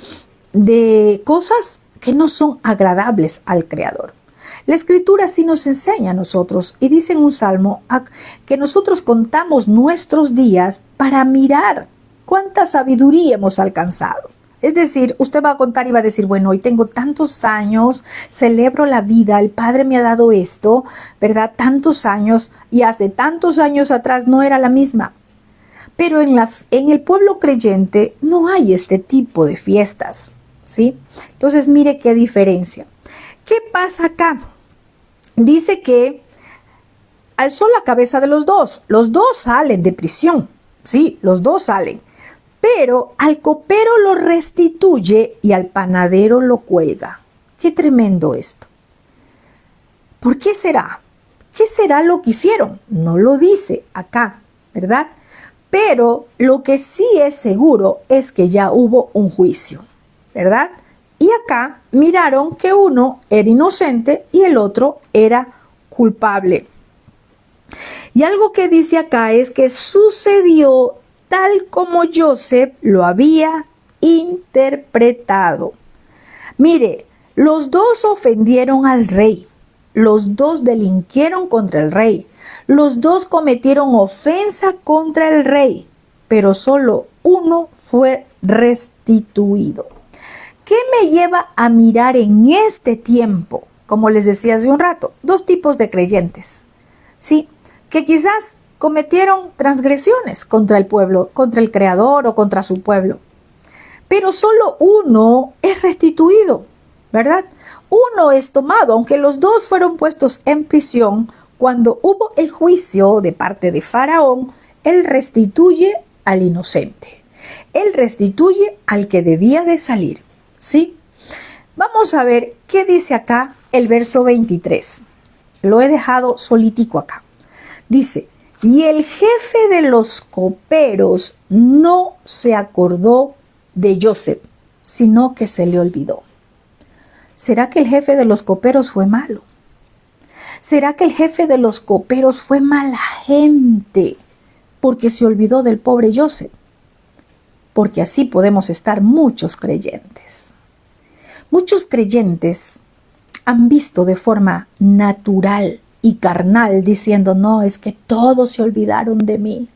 cosas que no son agradables al Creador. La Escritura sí nos enseña a nosotros y dice en un salmo que nosotros contamos nuestros días para mirar cuánta sabiduría hemos alcanzado. Es decir, usted va a contar y va a decir, bueno, hoy tengo tantos años, celebro la vida, el Padre me ha dado esto, ¿verdad? Tantos años, y hace tantos años atrás no era la misma. Pero en el pueblo creyente no hay este tipo de fiestas, ¿sí? Entonces, mire qué diferencia. ¿Qué pasa acá? Dice que alzó la cabeza de los dos salen de prisión, ¿sí? Los dos salen. Pero al copero lo restituye y al panadero lo cuelga. Qué tremendo esto. ¿Por qué será? ¿Qué será lo que hicieron? No lo dice acá, ¿verdad? Pero lo que sí es seguro es que ya hubo un juicio, ¿verdad? Y acá miraron que uno era inocente y el otro era culpable. Y algo que dice acá es que sucedió tal como Joseph lo había interpretado. Mire, los dos ofendieron al rey, los dos delinquieron contra el rey, los dos cometieron ofensa contra el rey, pero solo uno fue restituido. ¿Qué me lleva a mirar en este tiempo? Como les decía hace un rato, dos tipos de creyentes, ¿sí? Que quizás cometieron transgresiones contra el pueblo, contra el Creador o contra su pueblo. Pero solo uno es restituido, ¿verdad? Uno es tomado, aunque los dos fueron puestos en prisión, cuando hubo el juicio de parte de Faraón, él restituye al inocente. Él restituye al que debía de salir, ¿sí? Vamos a ver qué dice acá el verso 23. Lo he dejado solitico acá. Dice, y el jefe de los coperos no se acordó de Joseph, sino que se le olvidó. ¿Será que el jefe de los coperos fue malo? ¿Será que el jefe de los coperos fue mala gente porque se olvidó del pobre Joseph? Porque así podemos estar muchos creyentes. Muchos creyentes han visto de forma natural y carnal, diciendo, no, es que todos se olvidaron de mí.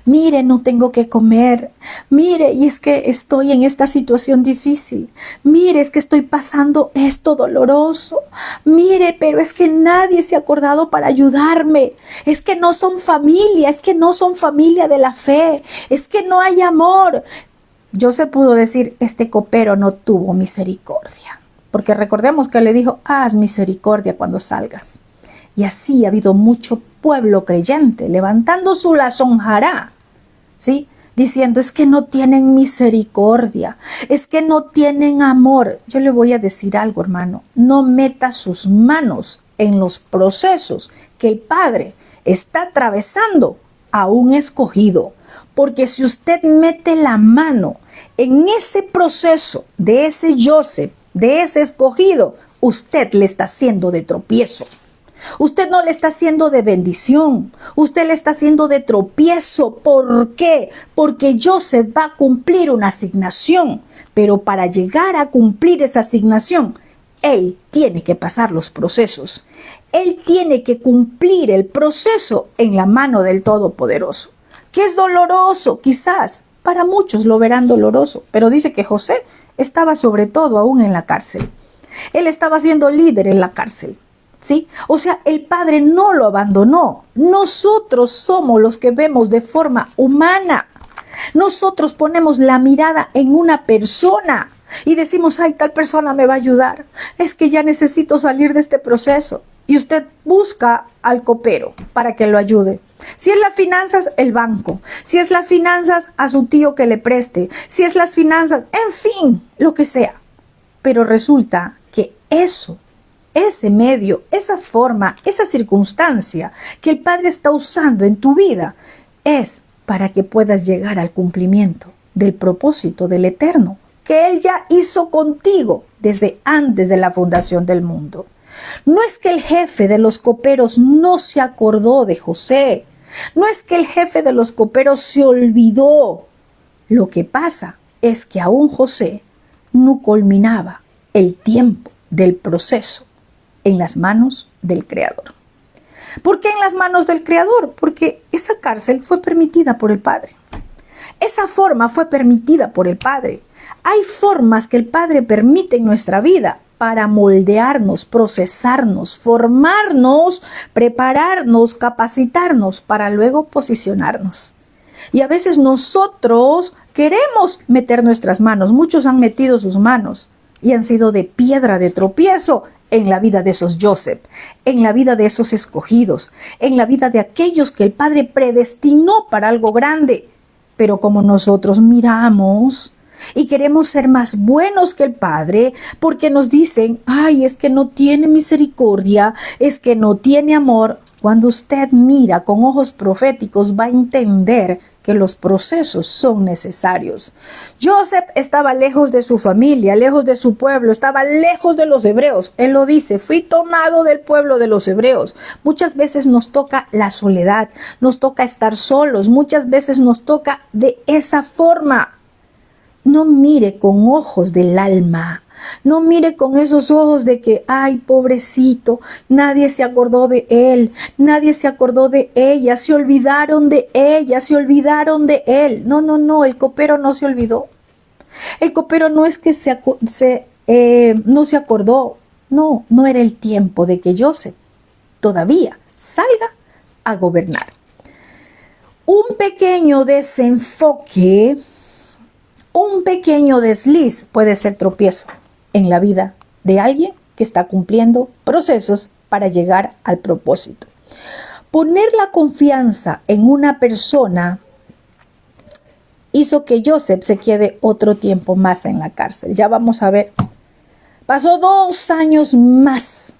Mire, no tengo que comer. Mire, y es que estoy en esta situación difícil. Mire, es que estoy pasando esto doloroso. Mire, pero es que nadie se ha acordado para ayudarme. Es que no son familia, es que no son familia de la fe. Es que no hay amor. Joseph pudo decir, este copero no tuvo misericordia. Porque recordemos que le dijo, haz misericordia cuando salgas. Y así ha habido mucho pueblo creyente levantando su lazonjará, ¿sí? Diciendo, es que no tienen misericordia, es que no tienen amor. Yo le voy a decir algo, hermano, no meta sus manos en los procesos que el Padre está atravesando a un escogido. Porque si usted mete la mano en ese proceso de ese Joseph, de ese escogido, usted le está haciendo de tropiezo. Usted no le está haciendo de bendición, usted le está haciendo de tropiezo. ¿Por qué? Porque Joseph va a cumplir una asignación, pero para llegar a cumplir esa asignación, Él tiene que pasar los procesos. Él tiene que cumplir el proceso en la mano del Todopoderoso. Que es doloroso, quizás. Para muchos lo verán doloroso. Pero dice que José estaba sobre todo aún en la cárcel. Él estaba siendo líder en la cárcel. ¿Sí? O sea, el Padre no lo abandonó. Nosotros somos los que vemos de forma humana. Nosotros ponemos la mirada en una persona y decimos, ay, tal persona me va a ayudar. Es que ya necesito salir de este proceso. Y usted busca al copero para que lo ayude. Si es las finanzas, el banco. Si es las finanzas, a su tío que le preste. Si es las finanzas, en fin, lo que sea. Pero resulta que ese medio, esa forma, esa circunstancia que el Padre está usando en tu vida es para que puedas llegar al cumplimiento del propósito del Eterno que Él ya hizo contigo desde antes de la fundación del mundo. No es que el jefe de los coperos no se acordó de José. No es que el jefe de los coperos se olvidó. Lo que pasa es que aún José no culminaba el tiempo del proceso en las manos del Creador. ¿Por qué en las manos del Creador? Porque esa cárcel fue permitida por el Padre. Esa forma fue permitida por el Padre. Hay formas que el Padre permite en nuestra vida para moldearnos, procesarnos, formarnos, prepararnos, capacitarnos para luego posicionarnos. Y a veces nosotros queremos meter nuestras manos. Muchos han metido sus manos y han sido de piedra de tropiezo en la vida de esos Joseph, en la vida de esos escogidos, en la vida de aquellos que el Padre predestinó para algo grande. Pero como nosotros miramos y queremos ser más buenos que el Padre, porque nos dicen, ay, es que no tiene misericordia, es que no tiene amor. Cuando usted mira con ojos proféticos va a entender que los procesos son necesarios. Joseph estaba lejos de su familia, lejos de su pueblo, estaba lejos de los hebreos. Él lo dice, fui tomado del pueblo de los hebreos. Muchas veces nos toca la soledad, nos toca estar solos, muchas veces nos toca de esa forma. No mire con ojos del alma, no mire con esos ojos de que, ay, pobrecito, nadie se acordó de él, nadie se acordó de ella, se olvidaron de ella, se olvidaron de él. No, el copero no se olvidó. El copero no es que no se acordó, no era el tiempo de que Joseph todavía salga a gobernar. Un pequeño desenfoque, un pequeño desliz puede ser tropiezo en la vida de alguien que está cumpliendo procesos para llegar al propósito. Poner la confianza en una persona hizo que Joseph se quede otro tiempo más en la cárcel. Ya vamos a ver. Pasó 2 años más.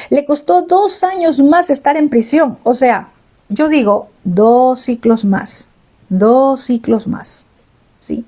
Le costó 2 años más estar en prisión. O sea, yo digo 2 ciclos más. 2 ciclos más. ¿Sí?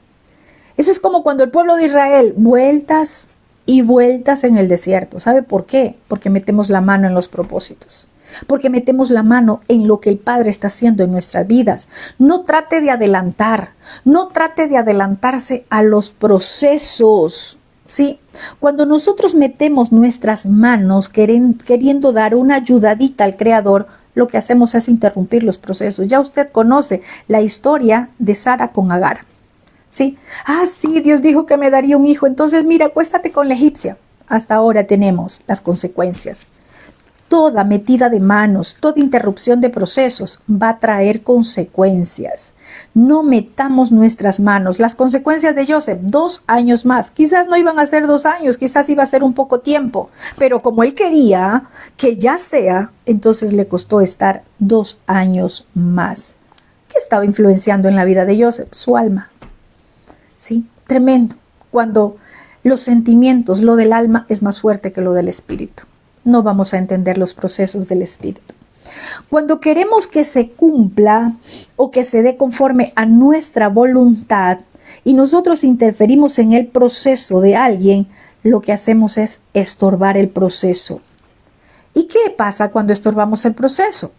Eso es como cuando el pueblo de Israel, vueltas y vueltas en el desierto. ¿Sabe por qué? Porque metemos la mano en los propósitos. Porque metemos la mano en lo que el Padre está haciendo en nuestras vidas. No trate de adelantar, no trate de adelantarse a los procesos. ¿Sí? Cuando nosotros metemos nuestras manos queriendo dar una ayudadita al Creador, lo que hacemos es interrumpir los procesos. Ya usted conoce la historia de Sara con Agar. ¿Sí? Sí, Dios dijo que me daría un hijo, entonces mira, acuéstate con la egipcia. Hasta ahora tenemos las consecuencias. Toda metida de manos, toda interrupción de procesos va a traer consecuencias. No metamos nuestras manos. Las consecuencias de Joseph, 2 años más. Quizás no iban a ser 2 años, quizás iba a ser un poco tiempo. Pero como él quería que ya sea, entonces le costó estar 2 años más. ¿Qué estaba influenciando en la vida de Joseph? Su alma. ¿Sí? Tremendo. Cuando los sentimientos, lo del alma es más fuerte que lo del espíritu. No vamos a entender los procesos del espíritu. Cuando queremos que se cumpla o que se dé conforme a nuestra voluntad y nosotros interferimos en el proceso de alguien, lo que hacemos es estorbar el proceso. ¿Y qué pasa cuando estorbamos el proceso?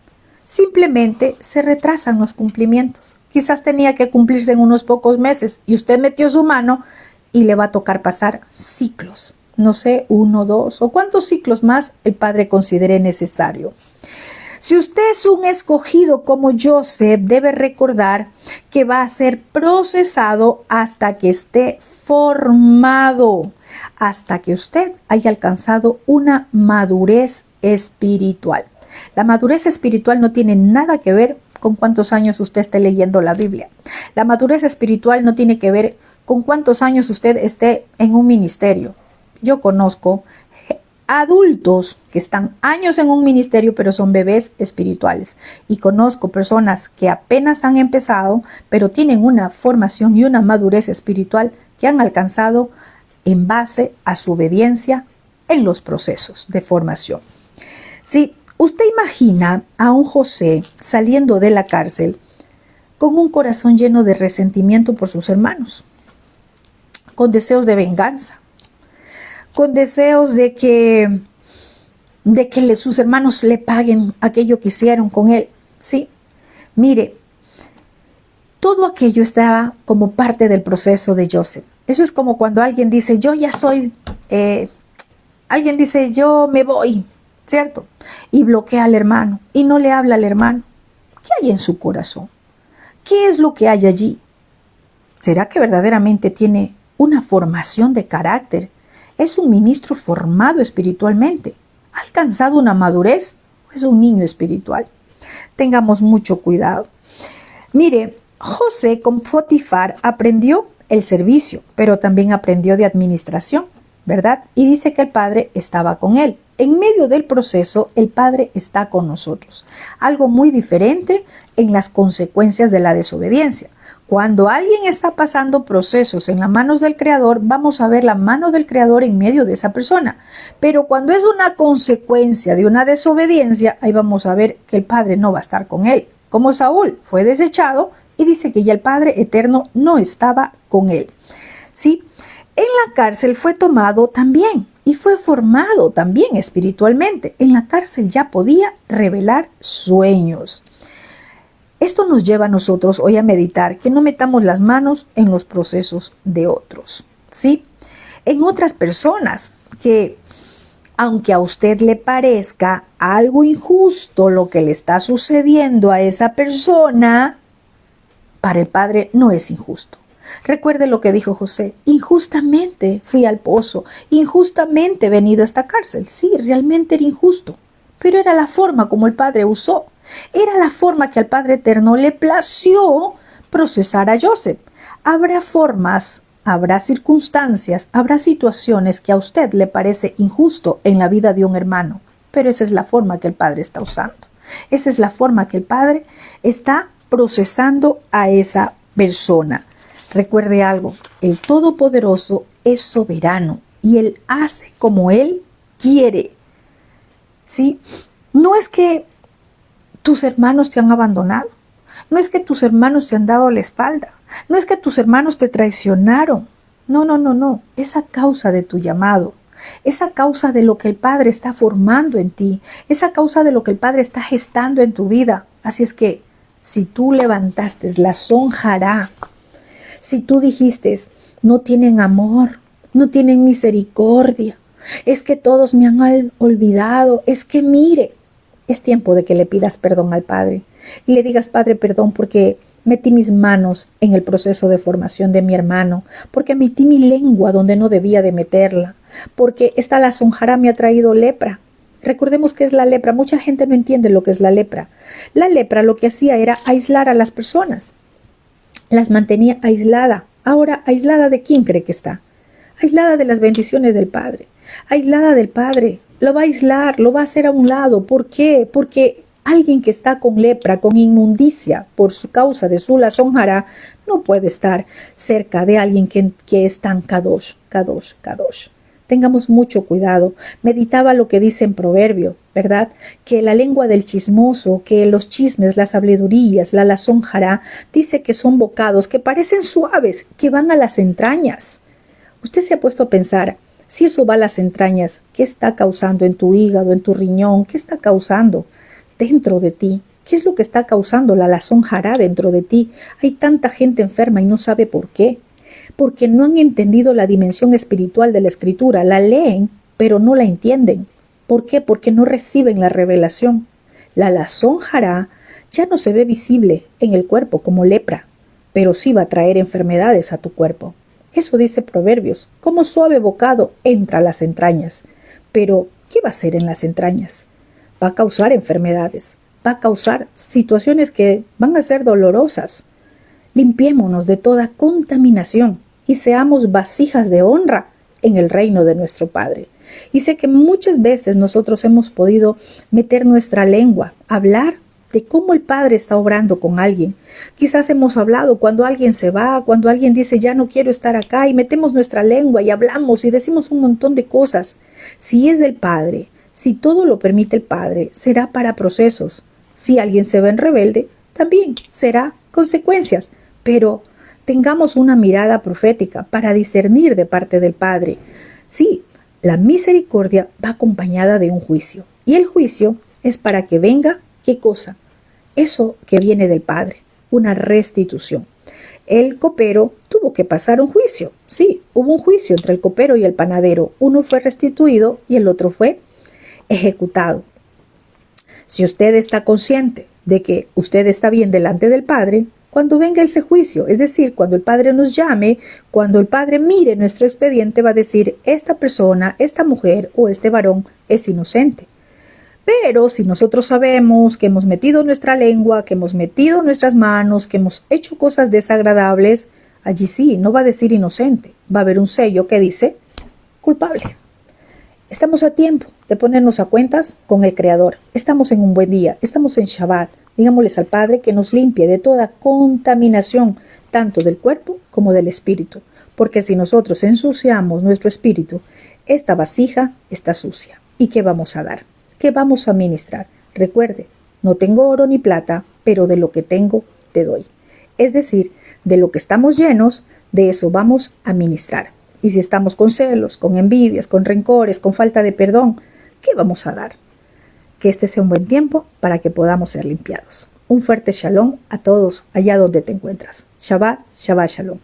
Simplemente se retrasan los cumplimientos. Quizás tenía que cumplirse en unos pocos meses y usted metió su mano y le va a tocar pasar ciclos. no sé, 1, 2 o cuántos ciclos más el Padre considere necesario. Si usted es un escogido como Joseph, debe recordar que va a ser procesado hasta que esté formado, hasta que usted haya alcanzado una madurez espiritual. La madurez espiritual no tiene nada que ver con cuántos años usted esté leyendo la Biblia. La madurez espiritual no tiene que ver con cuántos años usted esté en un ministerio. Yo conozco adultos que están años en un ministerio, pero son bebés espirituales. Y conozco personas que apenas han empezado, pero tienen una formación y una madurez espiritual que han alcanzado en base a su obediencia en los procesos de formación. Si usted imagina a un José saliendo de la cárcel con un corazón lleno de resentimiento por sus hermanos, con deseos de venganza, con deseos de que sus hermanos le paguen aquello que hicieron con él. Sí, mire, todo aquello estaba como parte del proceso de Joseph. Eso es como cuando alguien dice, yo ya soy, alguien dice, yo me voy, ¿cierto? Y bloquea al hermano y no le habla al hermano. ¿Qué hay en su corazón? ¿Qué es lo que hay allí? ¿Será que verdaderamente tiene una formación de carácter? ¿Es un ministro formado espiritualmente? ¿Ha alcanzado una madurez o es un niño espiritual? Tengamos mucho cuidado. Mire, José con Potifar aprendió el servicio, pero también aprendió de administración, ¿verdad? Y dice que el Padre estaba con él. En medio del proceso, el Padre está con nosotros. Algo muy diferente en las consecuencias de la desobediencia. Cuando alguien está pasando procesos en las manos del Creador, vamos a ver la mano del Creador en medio de esa persona. Pero cuando es una consecuencia de una desobediencia, ahí vamos a ver que el Padre no va a estar con él. Como Saúl fue desechado y dice que ya el Padre eterno no estaba con él. ¿Sí? En la cárcel fue tomado también y fue formado también espiritualmente. En la cárcel ya podía revelar sueños. Esto nos lleva a nosotros hoy a meditar que no metamos las manos en los procesos de otros, ¿sí? En otras personas que, aunque a usted le parezca algo injusto lo que le está sucediendo a esa persona, para el Padre no es injusto. Recuerde lo que dijo José, injustamente fui al pozo, injustamente he venido a esta cárcel. Sí, realmente era injusto, pero era la forma como el Padre usó. Era la forma que al Padre Eterno le plació procesar a Joseph. Habrá formas, habrá circunstancias, habrá situaciones que a usted le parece injusto en la vida de un hermano, pero esa es la forma que el Padre está usando. Esa es la forma que el Padre está procesando a esa persona. Recuerde algo, el Todopoderoso es soberano y Él hace como Él quiere. ¿Sí? No es que tus hermanos te han abandonado, no es que tus hermanos te han dado la espalda, no es que tus hermanos te traicionaron. No, es a causa de tu llamado, es a causa de lo que el Padre está formando en ti, es a causa de lo que el Padre está gestando en tu vida. Así es que si tú levantaste la sonjará, si tú dijiste, no tienen amor, no tienen misericordia, es que todos me han olvidado, es que mire, es tiempo de que le pidas perdón al Padre y le digas, Padre, perdón porque metí mis manos en el proceso de formación de mi hermano, porque metí mi lengua donde no debía de meterla, porque esta la sonjará me ha traído lepra. Recordemos qué es la lepra. Mucha gente no entiende lo que es la lepra. La lepra lo que hacía era aislar a las personas. Las mantenía aislada. Ahora, ¿aislada de quién cree que está? Aislada de las bendiciones del Padre. Aislada del Padre. Lo va a aislar, lo va a hacer a un lado. ¿Por qué? Porque alguien que está con lepra, con inmundicia, por su causa de su lazonjara, no puede estar cerca de alguien que es tan kadosh. Tengamos mucho cuidado. Meditaba lo que dice en Proverbio, ¿verdad? Que la lengua del chismoso, que los chismes, las habladurías, la lazonjara, dice que son bocados que parecen suaves, que van a las entrañas. Usted se ha puesto a pensar, si eso va a las entrañas, ¿qué está causando en tu hígado, en tu riñón? ¿Qué está causando dentro de ti? ¿Qué es lo que está causando la lazonjara dentro de ti? Hay tanta gente enferma y no sabe por qué. porque no han entendido la dimensión espiritual de la escritura. La leen, pero no la entienden. ¿Por qué? Porque no reciben la revelación. La lazón hará ya no se ve visible en el cuerpo como lepra, pero sí va a traer enfermedades a tu cuerpo. Eso dice Proverbios, como suave bocado entra a las entrañas. Pero, ¿qué va a hacer en las entrañas? Va a causar enfermedades, va a causar situaciones que van a ser dolorosas. Limpiémonos de toda contaminación y seamos vasijas de honra en el reino de nuestro Padre. Y sé que muchas veces nosotros hemos podido meter nuestra lengua, hablar de cómo el Padre está obrando con alguien. Quizás hemos hablado cuando alguien se va, cuando alguien dice ya no quiero estar acá, y metemos nuestra lengua y hablamos y decimos un montón de cosas. Si es del Padre, si todo lo permite el Padre, será para procesos. Si alguien se ve en rebelde, también será consecuencias. Pero tengamos una mirada profética para discernir de parte del Padre. Sí, la misericordia va acompañada de un juicio. Y el juicio es para que venga, ¿qué cosa? Eso que viene del Padre, una restitución. El copero tuvo que pasar un juicio. Sí, hubo un juicio entre el copero y el panadero. Uno fue restituido y el otro fue ejecutado. Si usted está consciente de que usted está bien delante del Padre, cuando venga ese juicio, es decir, cuando el Padre nos llame, cuando el Padre mire nuestro expediente, va a decir, esta persona, esta mujer o este varón es inocente. Pero si nosotros sabemos que hemos metido nuestra lengua, que hemos metido nuestras manos, que hemos hecho cosas desagradables, allí sí, no va a decir inocente, va a haber un sello que dice culpable. Estamos a tiempo de ponernos a cuentas con el Creador. Estamos en un buen día, estamos en Shabbat. Digámosles al Padre que nos limpie de toda contaminación, tanto del cuerpo como del espíritu. Porque si nosotros ensuciamos nuestro espíritu, esta vasija está sucia. ¿Y qué vamos a dar? ¿Qué vamos a ministrar? Recuerde, no tengo oro ni plata, pero de lo que tengo te doy. Es decir, de lo que estamos llenos, de eso vamos a ministrar. Y si estamos con celos, con envidias, con rencores, con falta de perdón, ¿qué vamos a dar? Que este sea un buen tiempo para que podamos ser limpiados. Un fuerte shalom a todos allá donde te encuentras. Shabbat, Shabbat Shalom.